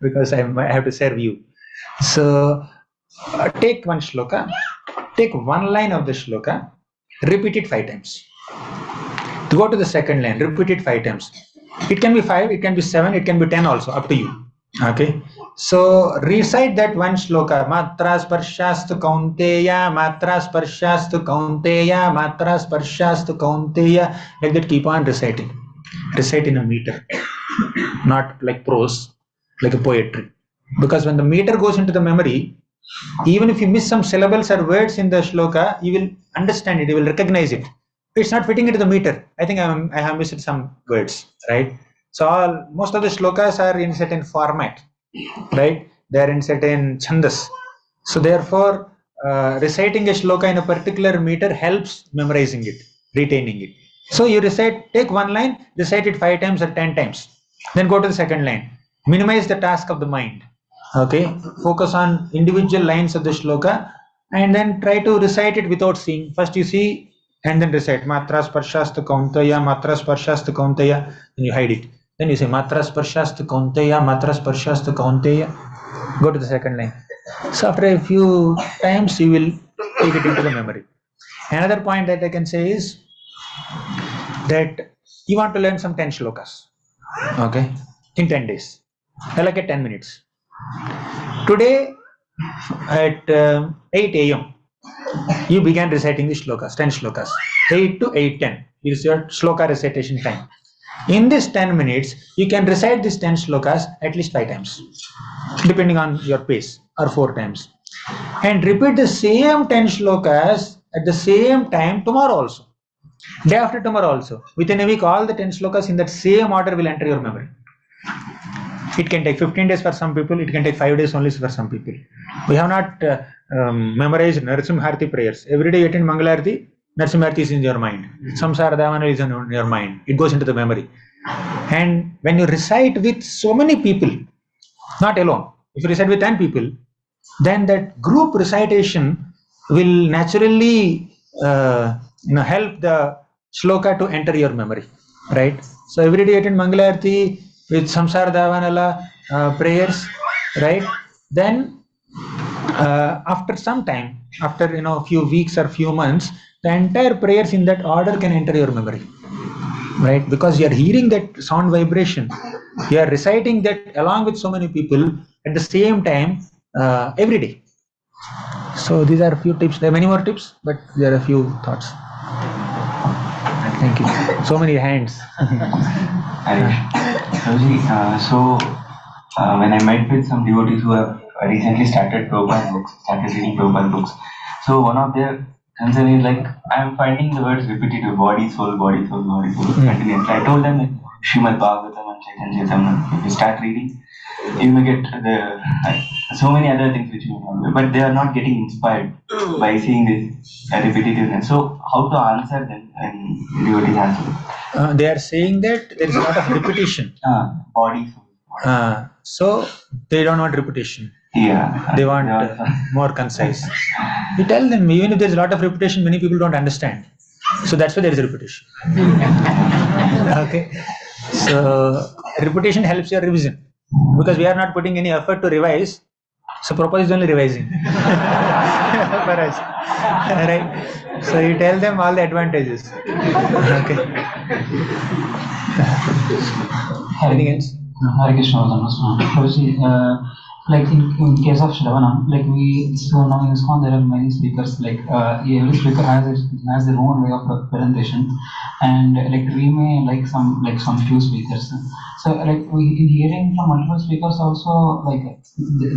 because I have to serve you. So take one shloka, take one line of the shloka, repeat it 5 times. To go to the second line, repeat it 5 times. It can be 5, it can be 7, it can be 10 also, up to you. Okay, so recite that one shloka. Matras parshastu kaunteya, matras parshastu kaunteya, matras parshastu kaunteya. Like that, keep on reciting. Recite in a meter, not like prose, like a poetry. Because when the meter goes into the memory, even if you miss some syllables or words in the shloka, you will understand it, you will recognize it. It's not fitting into the meter. I think I have missed some words, right? So most of the shlokas are in certain format, right? They are in certain chandas. So therefore, reciting a shloka in a particular meter helps memorizing it, retaining it. So you take one line, recite it 5 times or 10 times. Then go to the second line. Minimize the task of the mind. Okay, focus on individual lines of the shloka, and then try to recite it without seeing. First you see, and then recite matras parshastu kaunteya, matras parshastu kaunteya, and you hide it. Then you say matra sparshastha kaunteya, matra sparshastha kaunteya. Go to the second line. So after a few times you will take it into the memory. Another point that I can say is that you want to learn some 10 shlokas, okay, in 10 days. Allocate 10 minutes. Today at 8 a.m. you began reciting the shlokas, 10 shlokas. 8 to 8:10 is your shloka recitation time. In this 10 minutes, you can recite these 10 shlokas at least 5 times, depending on your pace, or 4 times. And repeat the same 10 shlokas at the same time tomorrow also. Day after tomorrow also. Within a week, all the 10 shlokas in that same order will enter your memory. It can take 15 days for some people, it can take 5 days only for some people. We have not memorized Narasimharti prayers. Every day you attend Mangalarti, Narasimharti is in your mind. Samsara Davana is in your mind. It goes into the memory. And when you recite with so many people, not alone, if you recite with 10 people, then that group recitation will naturally help the shloka to enter your memory, right? So every day attend Mangalarti with Samsara Davanala prayers, right? Then after some time, after a few weeks or few months, the entire prayers in that order can enter your memory, right? Because you are hearing that sound vibration, you are reciting that along with so many people at the same time every day. So these are a few tips. There are many more tips, but there are a few thoughts. Thank you. So many hands. When I met with some devotees who have recently started reading Prabhupada books, so one of their concern is like, I am finding the words repetitive, body, soul, continuously. I told them that Srimad Bhagavatam and Chaitanya Charitamrita, if you start reading, you may get so many other things which you know, but they are not getting inspired by seeing this repetitiveness. So how to answer them and devotees answer? They are saying that there is a lot of repetition. Body, soul. So they don't want repetition. Yeah. They want more concise. You tell them, even if there's a lot of repetition, many people don't understand. So that's why there is repetition. Okay. So repetition helps your revision. Because we are not putting any effort to revise. So Prabhupada is only revising. For us. Right? So you tell them all the advantages. Okay. Anything else? Hare Krishna. Like in case of shravanam, like so now in ISKCON there are many speakers, like every speaker has their own way of presentation, and like we may like some few speakers. So like we in hearing from multiple speakers also, like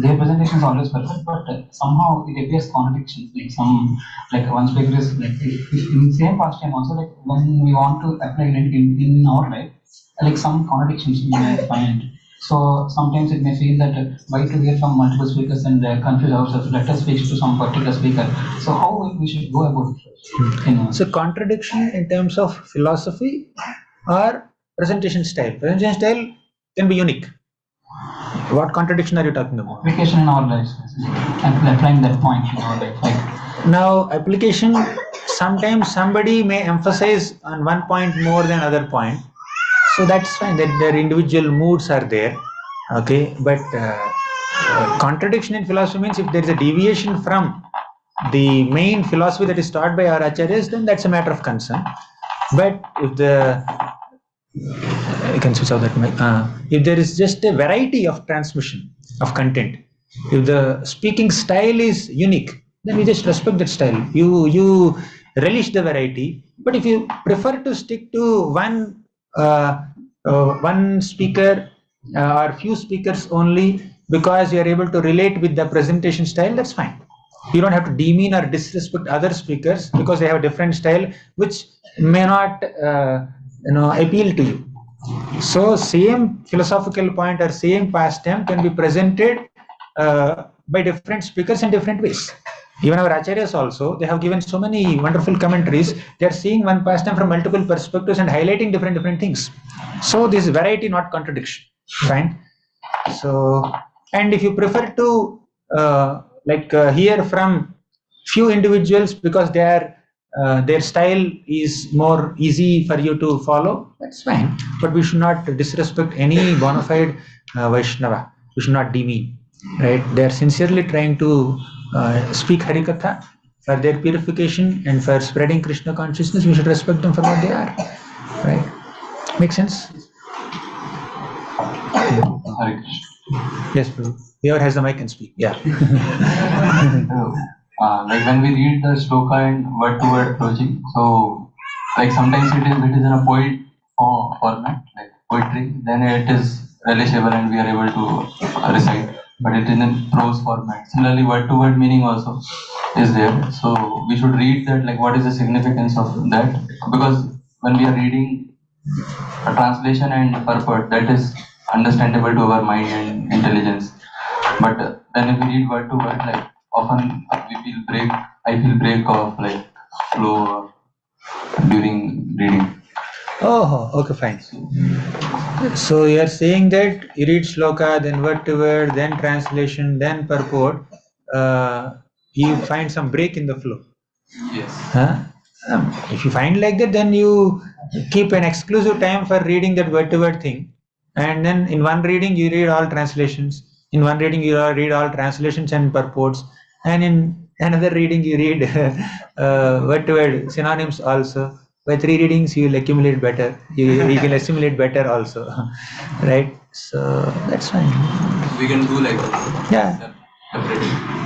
their presentation is always perfect, but somehow it appears contradiction. Like one speaker is like in same pastime also, like when we want to apply in our life, like some contradictions we may find. So sometimes it may feel that why to hear from multiple speakers and confuse ourselves. Let us speak to some particular speaker. So how we should go about it? So contradiction in terms of philosophy or presentation style. Presentation style can be unique. What contradiction are you talking about? Application in our lives, and applying that point in our life. Like now, application, sometimes somebody may emphasize on one point more than other point. So that's fine, that their individual moods are there, okay, but contradiction in philosophy means if there is a deviation from the main philosophy that is taught by our acharyas, then that's a matter of concern. But if you can switch off that mic. If there is just a variety of transmission of content, if the speaking style is unique, then we just respect that style. You relish the variety, but if you prefer to stick to one speaker or few speakers only because you are able to relate with the presentation style, that's fine. You don't have to demean or disrespect other speakers because they have a different style which may not appeal to you. So same philosophical point or same pastime can be presented by different speakers in different ways. Even our acharyas also, they have given so many wonderful commentaries. They are seeing one pastime from multiple perspectives and highlighting different things. So this variety, not contradiction. Fine. So, and if you prefer to hear from few individuals because they are their style is more easy for you to follow, that's fine. But we should not disrespect any bona fide Vaishnava. We should not demean, right? They are sincerely trying to speak Harikatha for their purification and for spreading Krishna consciousness. We should respect them for what they are, right? Make sense? Hare Krishna. Yes, Prabhu. Whoever has the mic can speak. Yeah. Like when we read the shloka in word to word Prji, so like sometimes it is in a poet format, like poetry, then it is relatable and we are able to recite, but it is in prose format. Similarly, word to word meaning also is there. So we should read that, like what is the significance of that, because when we are reading a translation and purport, that is understandable to our mind and intelligence. But then if we read word to word, like often I feel break of like flow during reading. Oh, okay, fine. So you are saying that you read shloka, then word to word, then translation, then purport. You find some break in the flow. Yes. Huh? If you find like that, then you keep an exclusive time for reading that word to word thing, and then in one reading you read all translations. In one reading you read all translations and purports, and in another reading you read word to word synonyms also. By 3 readings you will accumulate better. You can assimilate better also, right? So that's fine. We can do like that. Yeah.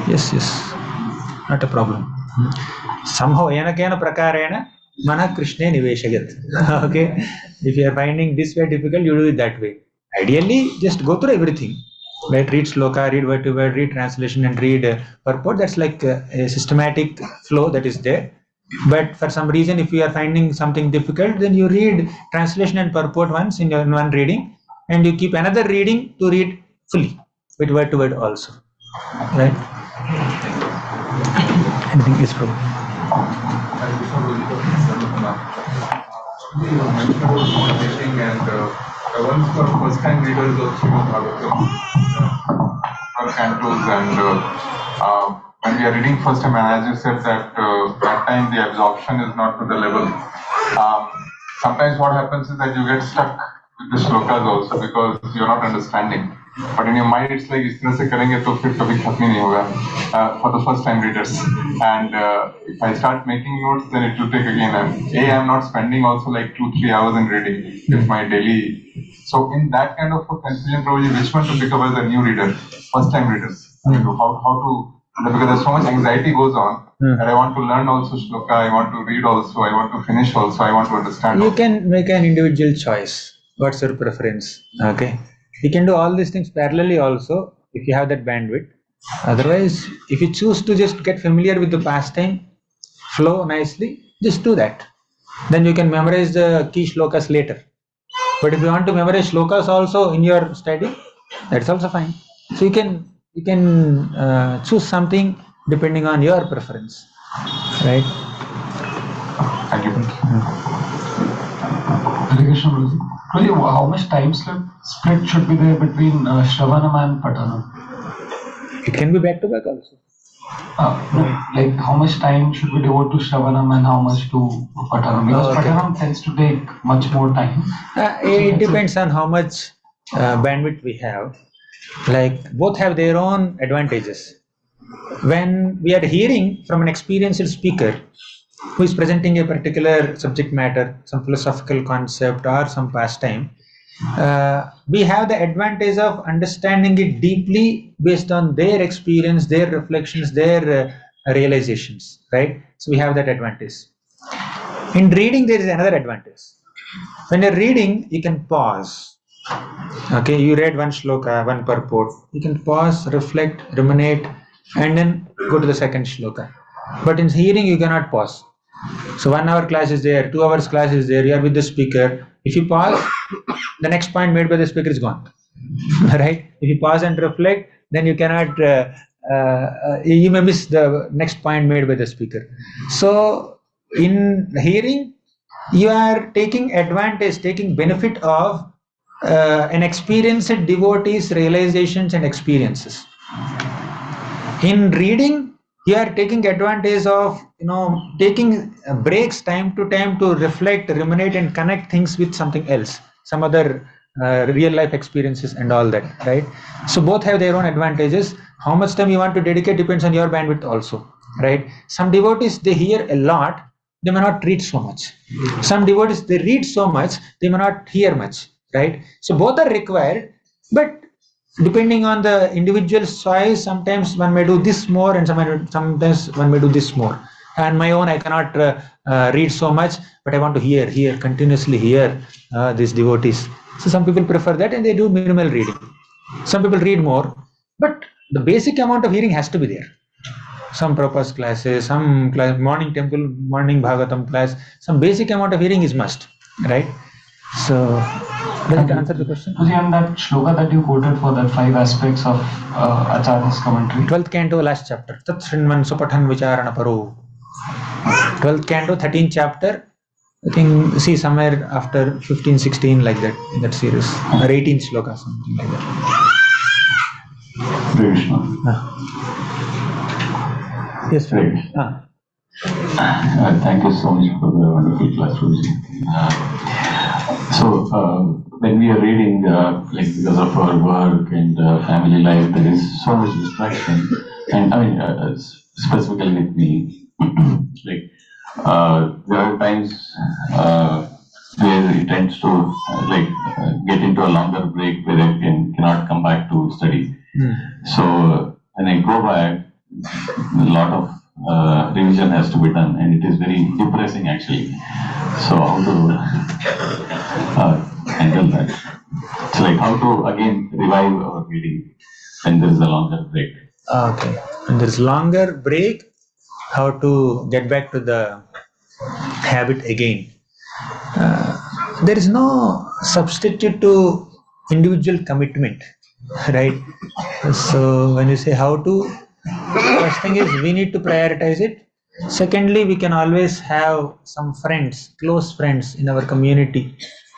Yes. Not a problem. Somehow enakena prakarena mana krishne niveshayat. Okay, if you are finding this way difficult, you do it that way. Ideally, just go through everything, right? Read shloka, read word to word, read translation, and read purport. That's like a systematic flow that is there. But for some reason, if you are finding something difficult, then you read translation and purport once in one reading, and you keep another reading to read fully with word to word also, right? Anything is from You mentioned about meditation and once for first time readers of Srimad Bhagavatam, cantos and when we are reading first time, and as you said that that time the absorption is not to the level. Sometimes what happens is that you get stuck with the shlokas also because you're not understanding. But in your mind it's like इस तरह से करेंगे तो फिर कभी खत्म ही नहीं होगा for the first time readers. And if I start making notes, then it will take again. I'm not spending also like 2-3 hours in reading. It's my daily. So in that kind of a confusion, probably which one to pick up as a new reader, first time readers. I mean, how to, because there's so much anxiety goes on. And I want to learn also shloka, I want to read also, I want to finish also, I want to understand. You can make an individual choice. What's your preference? Okay. You can do all these things parallelly also if you have that bandwidth. Otherwise, if you choose to just get familiar with the pastime, flow nicely, just do that. Then you can memorize the key shlokas later. But if you want to memorize shlokas also in your study, that's also fine. So you can choose something depending on your preference, right? Thank you. Hare Krishna, Guruji. Really, how much time split should be there between shravanam and pathanam? It can be back to back also. No, like how much time should we devote to shravanam and how much to pathanam? Because Okay. pathanam tends to take much more time. It depends on how much bandwidth we have. Like both have their own advantages. When we are hearing from an experienced speaker who is presenting a particular subject matter, some philosophical concept or some pastime, we have the advantage of understanding it deeply based on their experience, their reflections, their realizations, right? So we have that advantage. In reading, there is another advantage. When you're reading, you can pause. Okay, you read one shloka, one purport. You can pause, reflect, ruminate, and then go to the second shloka. But in hearing, you cannot pause. So 1 hour class is there, 2 hours class is there, you are with the speaker. If you pause, the next point made by the speaker is gone. Right? If you pause and reflect, then you cannot, you may miss the next point made by the speaker. So in hearing, you are taking advantage, taking benefit of an experienced devotee's realizations and experiences. In reading, you are taking advantage of, taking breaks time to time to reflect, ruminate, and connect things with something else, some other real life experiences and all that, right? So both have their own advantages. How much time you want to dedicate depends on your bandwidth also, right? Some devotees, they hear a lot, they may not read so much. Some devotees, they read so much, they may not hear much, right? So both are required, but depending on the individual's choice, sometimes one may do this more and sometimes one may do this more. And my own, I cannot read so much, but I want to hear, continuously hear these devotees. So some people prefer that and they do minimal reading. Some people read more, but the basic amount of hearing has to be there. Some Prabhupada's classes, some morning temple, morning Bhagavatam class, some basic amount of hearing is must, right? So, does it answer the question? And that shloka that you quoted for the 5 aspects of Acharya's commentary. 12th canto, last chapter. Tat Srinman Supathan Vicharana Paro. 12th canto, 13th chapter. I think, see, somewhere after 15, 16, like that, in that series. Or 18 shloka, something like that. Yes, Great. Thank you so much for the wonderful class, Prji. When we are reading, like because of our work and family life, there is so much distraction. And I mean, specifically with me, like there are times where it tends to get into a longer break where I cannot come back to study. So when I go back, a lot of revision has to be done, and it is very depressing actually. So how to handle that? It's like how to again revive our reading when there is a longer break. Okay. When there is longer break, how to get back to the habit again. There is no substitute to individual commitment, right? So when you say how to, first thing is we need to prioritize it. Secondly, we can always have some friends, close friends in our community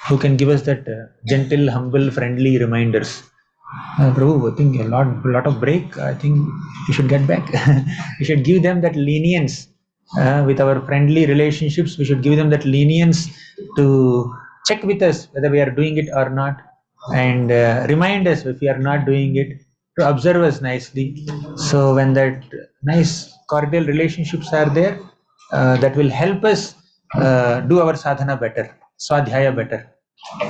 who can give us that gentle, humble, friendly reminders. Prabhu, I think a lot of break. I think you should get back. We should give them that lenience with our friendly relationships. We should give them that lenience to check with us whether we are doing it or not, and remind us if we are not doing it, to observe us nicely. So when that nice cordial relationships are there, that will help us do our sadhana better, swadhyaya better.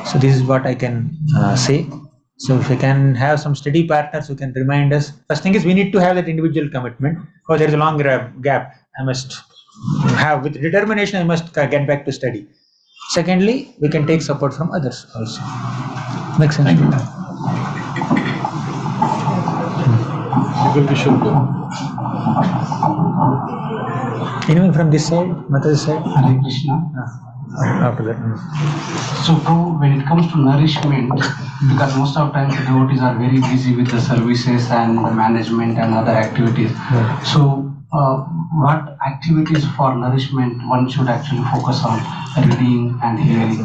So this is what I can say. So if we can have some steady partners who can remind us, first thing is we need to have that individual commitment. Oh, there is a long gap. I must have, with determination, I must get back to study. Secondly, we can take support from others also. Makes sense. Thank you. Anyone from this side, Mata's side? Hare Krishna. After that. So, Prabhu, when it comes to nourishment, because most of the times the devotees are very busy with the services and the management and other activities. Yeah. So, what activities for nourishment one should actually focus on? Reading and hearing,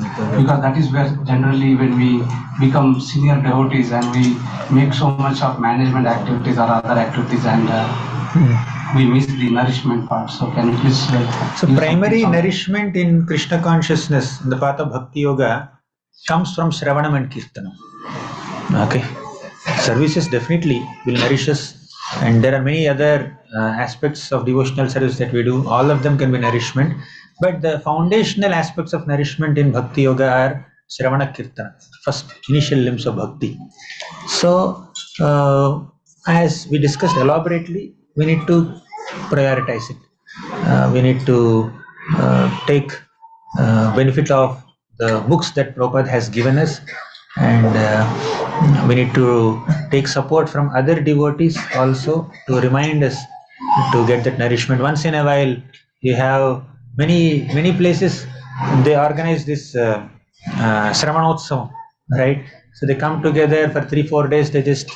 because that is where generally when we become senior devotees and we make so much of management activities or other activities and we miss the nourishment part. So can you please so primary nourishment in Krishna consciousness, in the path of Bhakti Yoga, comes from shravanam and kirtanam. Okay, services definitely will nourish us, and there are many other aspects of devotional service that we do. All of them can be nourishment, but the foundational aspects of nourishment in Bhakti Yoga are Shravana Kirtana, first initial limbs of Bhakti. So, as we discussed elaborately, we need to prioritize it. We need to take benefit of the books that Prabhupada has given us, and we need to take support from other devotees also to remind us to get that nourishment. Once in a while, you have many places, they organize this Shravanotsavam, right? So they come together for 3-4 days, they just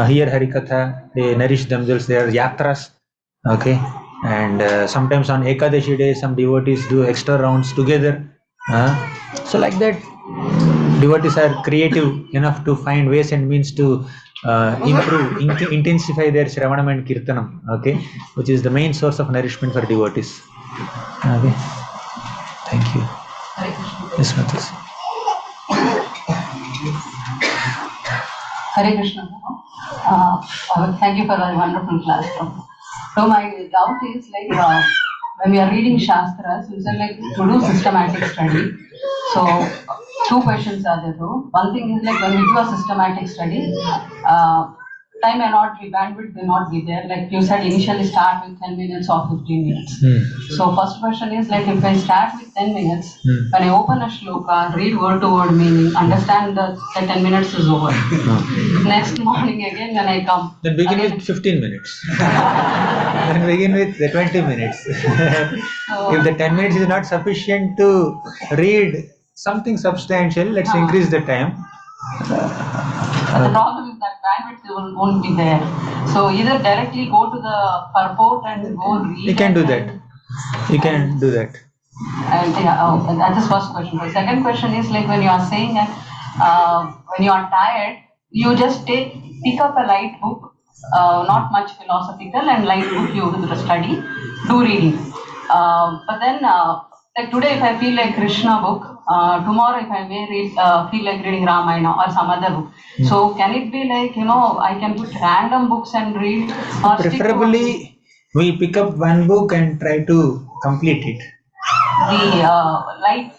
hear Harikatha, they nourish themselves, they are yatras, okay? And sometimes on Ekadashi day, some devotees do extra rounds together. So like that, devotees are creative enough to find ways and means to improve, intensify their shravanam and kirtanam, okay, which is the main source of nourishment for devotees. Okay, thank you. Yes, Matas. Hare Krishna. Thank you for a wonderful class. So my doubt is like when we are reading Shastras, we say like to do systematic study. So two questions are there though. One thing is like when we do a systematic study, time may not be, bandwidth may not be there. Like you said, initially start with 10 minutes or 15 minutes. So first question is like if I start with 10 minutes, when I open a shloka, read word to word meaning, understand that the 10 minutes is over. Next morning again when I come. Then begin with 15 minutes. Then begin with the 20 minutes. If the 10 minutes is not sufficient to read something substantial, let's increase the time. But the problem is that bandwidth won't be there. So either directly go to the purport and go read. You can do that. You can do that. And that's the first question. The second question is like when you are saying that when you are tired, you just pick up a light book, not much philosophical, and light book you do the study, do reading. But then like today if I feel like Krishna book, tomorrow if I may read, feel like reading Ramayana or some other book. So can it be like, I can put random books and read? Or preferably we pick up one book and try to complete it. The light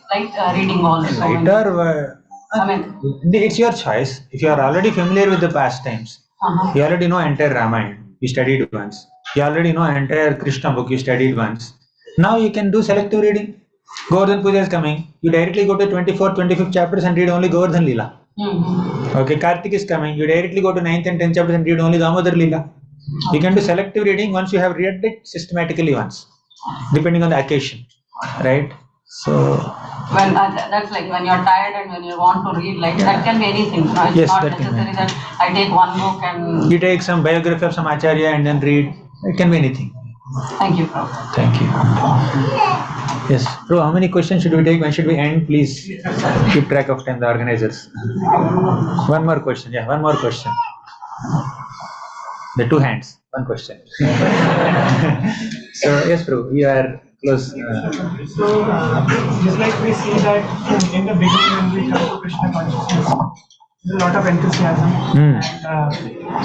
reading also. Later, it's your choice. If you are already familiar with the pastimes, you already know entire Ramayana, you studied once. You already know entire Krishna book, you studied once. Now you can do selective reading. Govardhan Puja is coming. You directly go to 24th, 25th chapters and read only Govardhan Leela. Okay, Kartik is coming. You directly go to 9th and 10th chapters and read only Damodar Leela. You can do selective reading once you have read it systematically once, depending on the occasion, right? So when that's like when you're tired and when you want to read, like that can be anything. No? It's yes, not that necessary that I take one book and you take some biography of some Acharya and then read. It can be anything. Thank you, Prabhu. Thank you. Yes. So how many questions should we take? When should we end? Please keep track of time, the organizers. One more question. Yeah, one more question. The two hands. One question. So yes, Prabhu, you are close. So just like we see that in the beginning when we come to Krishna consciousness, there's a lot of enthusiasm. And,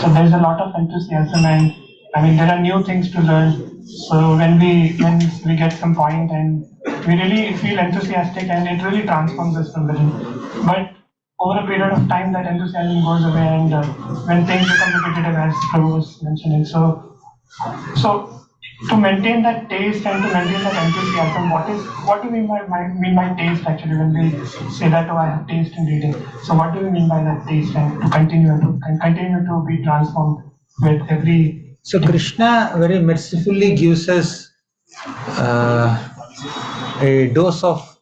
so there's a lot of enthusiasm, and I mean there are new things to learn. So when we get some point and we really feel enthusiastic and it really transforms us from within. But over a period of time that enthusiasm goes away and when things become repetitive as Prabhu was mentioning. So to maintain that taste and to maintain that enthusiasm, what do we mean by taste actually when we say that, oh, I have taste in reading? So what do we mean by that taste and to continue to be transformed with every... So Krishna very mercifully gives us a dose of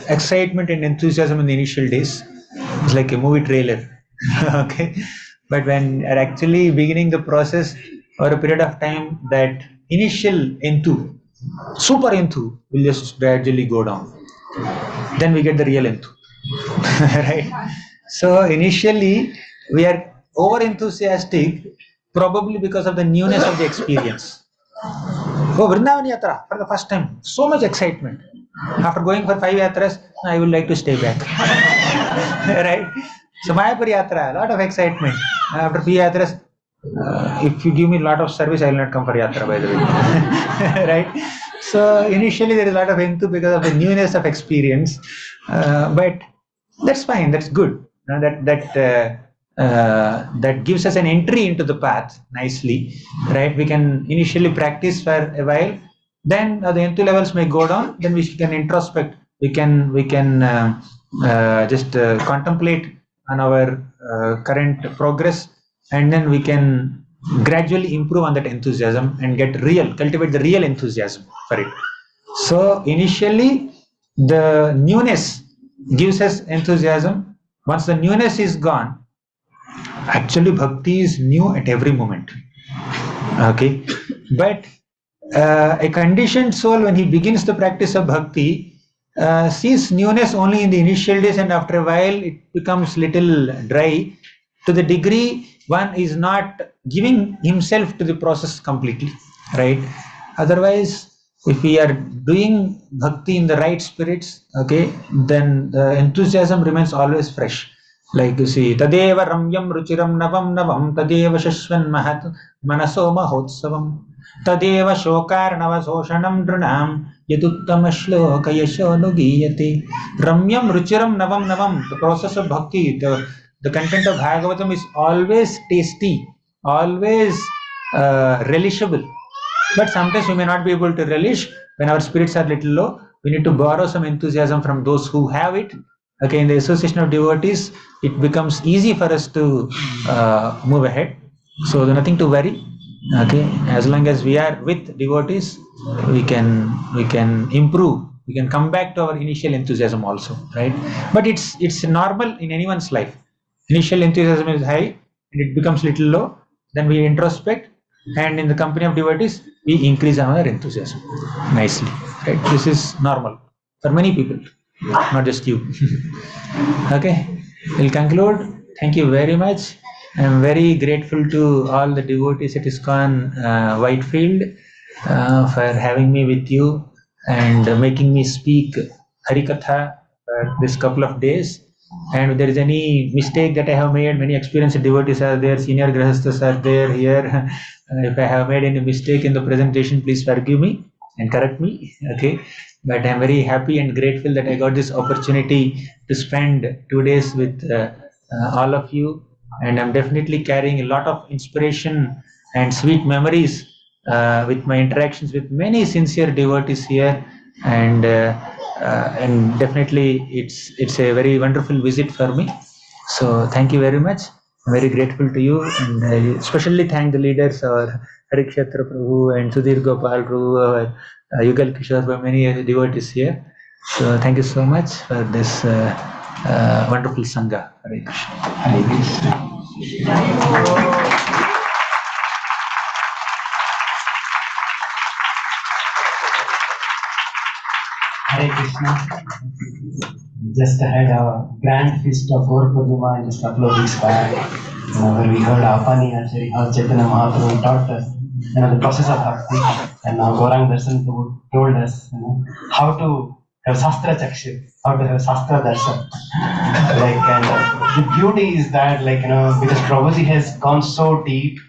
excitement and enthusiasm in the initial days. It's like a movie trailer. Okay, but when you're actually beginning the process over a period of time, that initial super enthu will just gradually go down. Then we get the real enthu. Right? So initially we are over enthusiastic, probably because of the newness of the experience. Oh, Vrindavan Yatra for the first time, so much excitement. After going for 5 yatras, I would like to stay back. Right? So Mayapur Yatra, a lot of excitement. After 3 yatras, if you give me a lot of service, I will not come for yatra, by the way. Right? So initially there is a lot of enthu because of the newness of experience, but that's fine. That's good. That gives us an entry into the path nicely, right? We can initially practice for a while, then the enthu levels may go down, then we can introspect, we can just contemplate on our current progress, and then we can gradually improve on that enthusiasm and cultivate the real enthusiasm for it. So initially the newness gives us enthusiasm. Once the newness is gone, actually bhakti is new at every moment. Okay, but a conditioned soul, when he begins the practice of bhakti, sees newness only in the initial days, and after a while it becomes little dry, to the degree one is not giving himself to the process completely, right? Otherwise, if we are doing bhakti in the right spirits, okay, then the enthusiasm remains always fresh. Like you see, Tadeva Ramyam Ruchiram Navam Navam Tadeva Shashvan Mahat Manaso Mahotsavam Tadeva Shokar Navasoshanam Drunam Yaduttama Shloka Yasho Nugiyate Ramyam Ruchiram Navam Navam. The process of bhakti, the content of Bhagavatam is always tasty, always relishable. But sometimes we may not be able to relish when our spirits are little low. We need to borrow some enthusiasm from those who have it. Okay, in the association of devotees, it becomes easy for us to move ahead. So there's nothing to worry. Okay, as long as we are with devotees, we can improve. We can come back to our initial enthusiasm also, right? But it's normal in anyone's life. Initial enthusiasm is high and it becomes little low. Then we introspect, and in the company of devotees, we increase our enthusiasm nicely, right? This is normal for many people, not just you. Okay, we'll conclude. Thank you very much. I'm very grateful to all the devotees at ISKCON Whitefield for having me with you and making me speak Harikatha for this couple of days. And if there is any mistake that I have made, many experienced devotees are there, senior grahasthas are there here. If I have made any mistake in the presentation, please forgive me and correct me. Okay, but I'm very happy and grateful that I got this opportunity to spend 2 days with all of you, and I'm definitely carrying a lot of inspiration and sweet memories with my interactions with many sincere devotees here, and definitely it's a very wonderful visit for me. So thank you very much. I'm very grateful to you, and I especially thank the leaders, our Harikshetra Prabhu and Sudhir Gopal Prabhu, Yugal Kishore, for many devotees here. So thank you so much for this wonderful Sangha. Hare Krishna. Hare Krishna. Hare Krishna. Just had a grand feast of Gaur Purnima just a couple of weeks back, where we heard Apani Acharya, how Chaitanya Mahaprabhu taught us, the process of bhakti, and now Gauranga Darshan told us, how to have Shastra Chakshu, how to have Shastra Darshan. And the beauty is that, because Prabhuji has gone so deep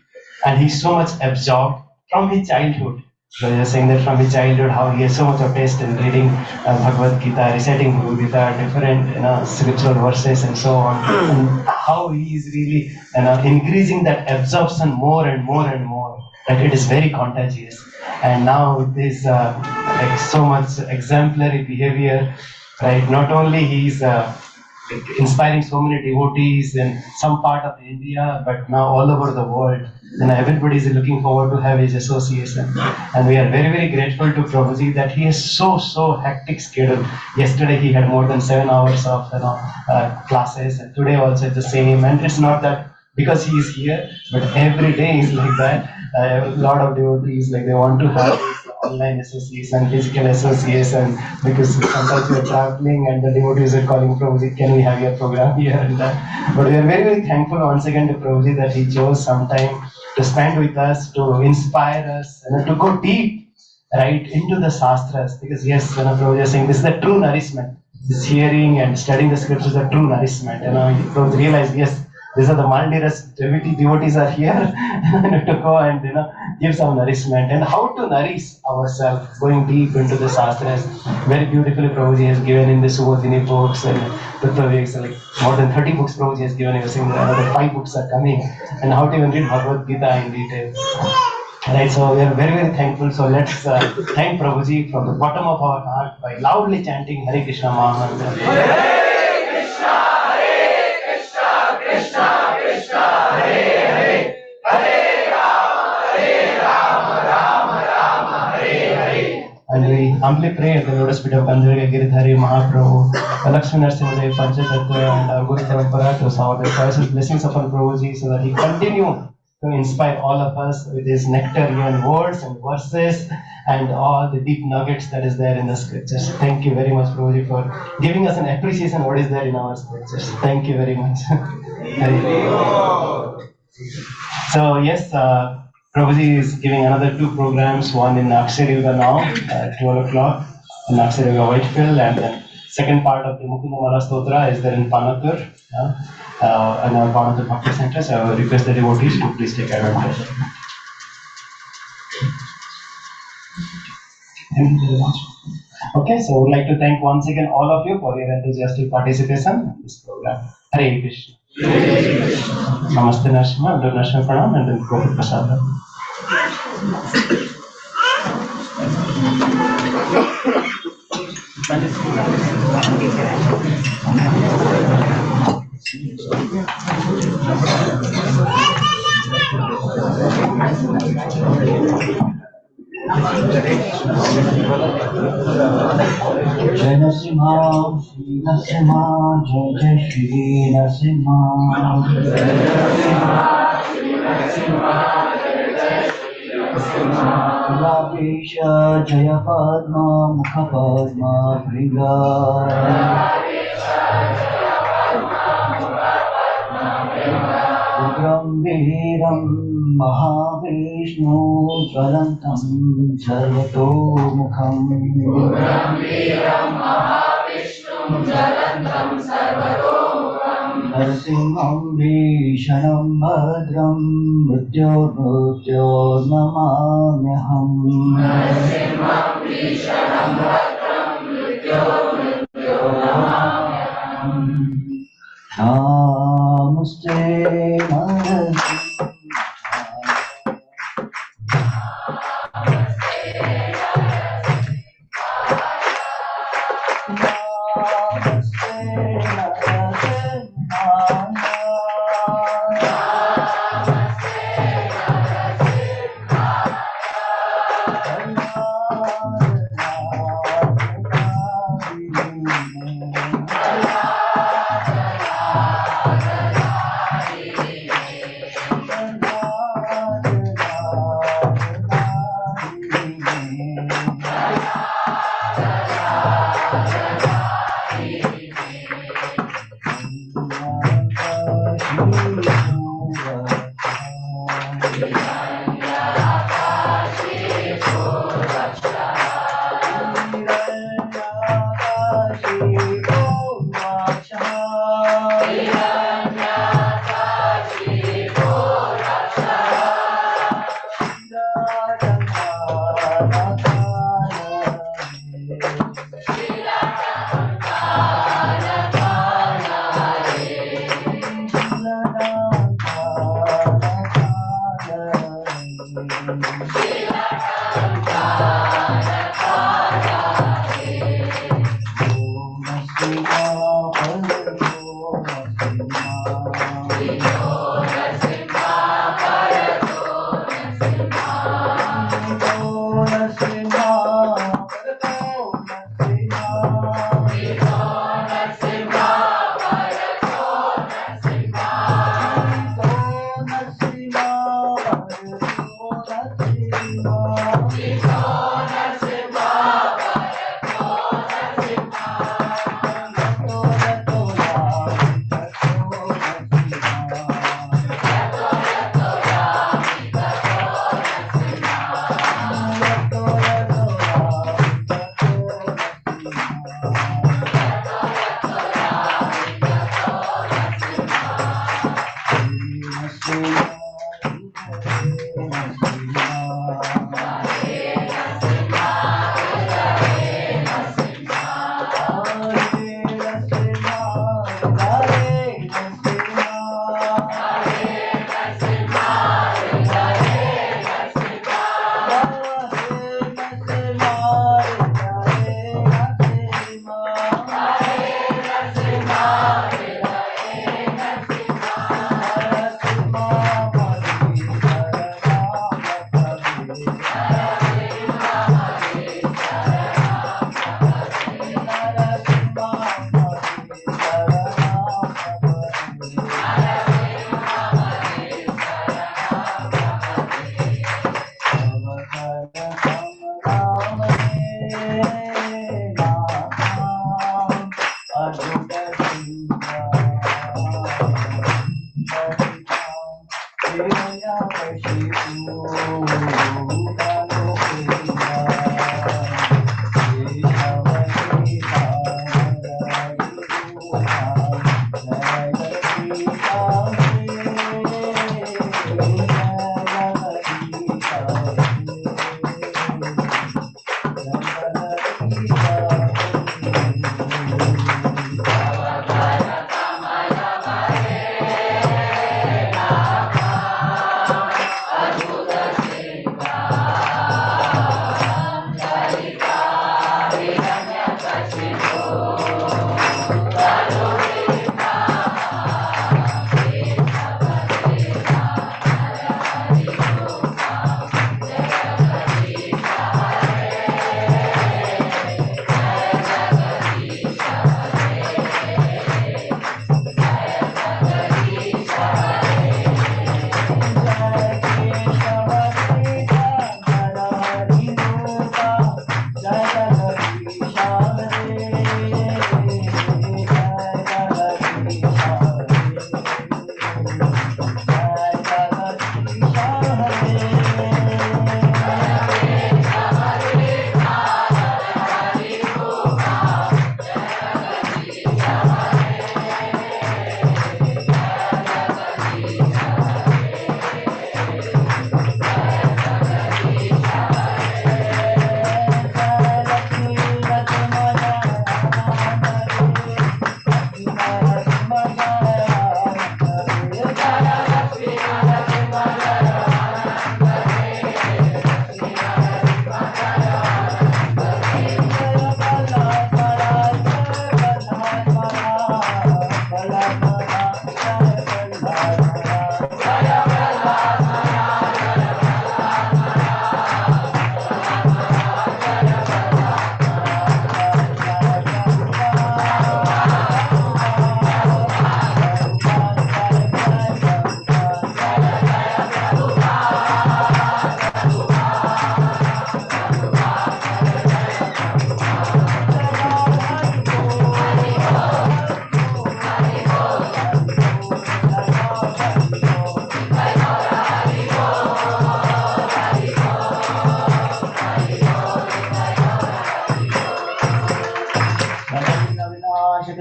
and he's so much absorbed from his childhood. So you're saying that from his childhood, how he has so much of taste in reading Bhagavad Gita, reciting Bhagavad Gita, different scriptural verses and so on, and how he is really increasing that absorption more and more and more. That it is very contagious. And now with this so much exemplary behavior, right? Not only he's inspiring so many devotees in some part of India, but now all over the world. Everybody is looking forward to have his association. And we are very, very grateful to Prabhuji that he has so hectic schedule. Yesterday he had more than 7 hours of classes, and today also it's the same. And it's not that because he is here, but every day is like that. A lot of devotees, they want to have this online association, physical association, because sometimes we are traveling and the devotees are calling Prabhuji, can we have your program here and that. But we are very, very thankful once again to Prabhuji that he chose some time to spend with us, to inspire us, to go deep, right, into the Shastras. Because yes, Prabhuji is saying this is the true nourishment. This hearing and studying the scriptures is the true nourishment. Prabhuji realized, yes, these are the Maldives devotees are here to go and give some nourishment. And how to nourish ourselves, going deep into the Shastras. Very beautifully Prabhuji has given in the Subodhini books and more than 30 books Prabhuji has given. He was saying that another 5 books are coming. And how to even read Bhagavad Gita in detail. Right, so we are very, very thankful. So let's thank Prabhuji from the bottom of our heart by loudly chanting Hare Krishna Mahamantra. Hare Krishna, Krishna Krishna, Hare Hare, Hare Rama, Rama Rama, Hare Hare. And we humbly pray at the lotus feet of Pandurga Giridhari Mahaprabhu, Lakshmi Narsimhadev, Panchatattva, and our Guru Parampara to shower the choicest blessings upon Prabhuji so that he continue to inspire all of us with his nectarian words and verses and all the deep nuggets that is there in the scriptures. Thank you very much, Prji, for giving us an appreciation of what is there in our scriptures. Thank you very much. So yes, Prabhuji is giving another 2 programs, one in Akshara now at 12 o'clock in Akshara Whitefield, and then second part of the Mukunda Mala Stotra is there in Panatur, in our Panatur Bhakti Center. So I will request the devotees to please take advantage of it. Okay, so I would like to thank once again all of you for your enthusiastic participation in this program. Hare Krishna. Namaste Narsimha, Abdul Narsimha Pranam, and then Gopal Prasad. Jai Narasimha, Shri Narasimha, Jai Jai Shri Narasimha. Kulabesha Jaya Padma, Mukha Padma, Bringa. Ugram Viram Mahavishnu Jvalantam Sarvato Mukham. Narasimham Vishanam Bhadram Mrityo Namamyaham. Namaste Narasimha.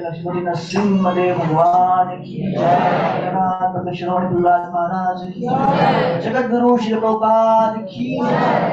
Lakshmi Narasimhadeva भगवान की जय। जगन्नाथ प्रभु श्री महाराज की जय। जगत गुरु श्री प्रभुपाद की जय।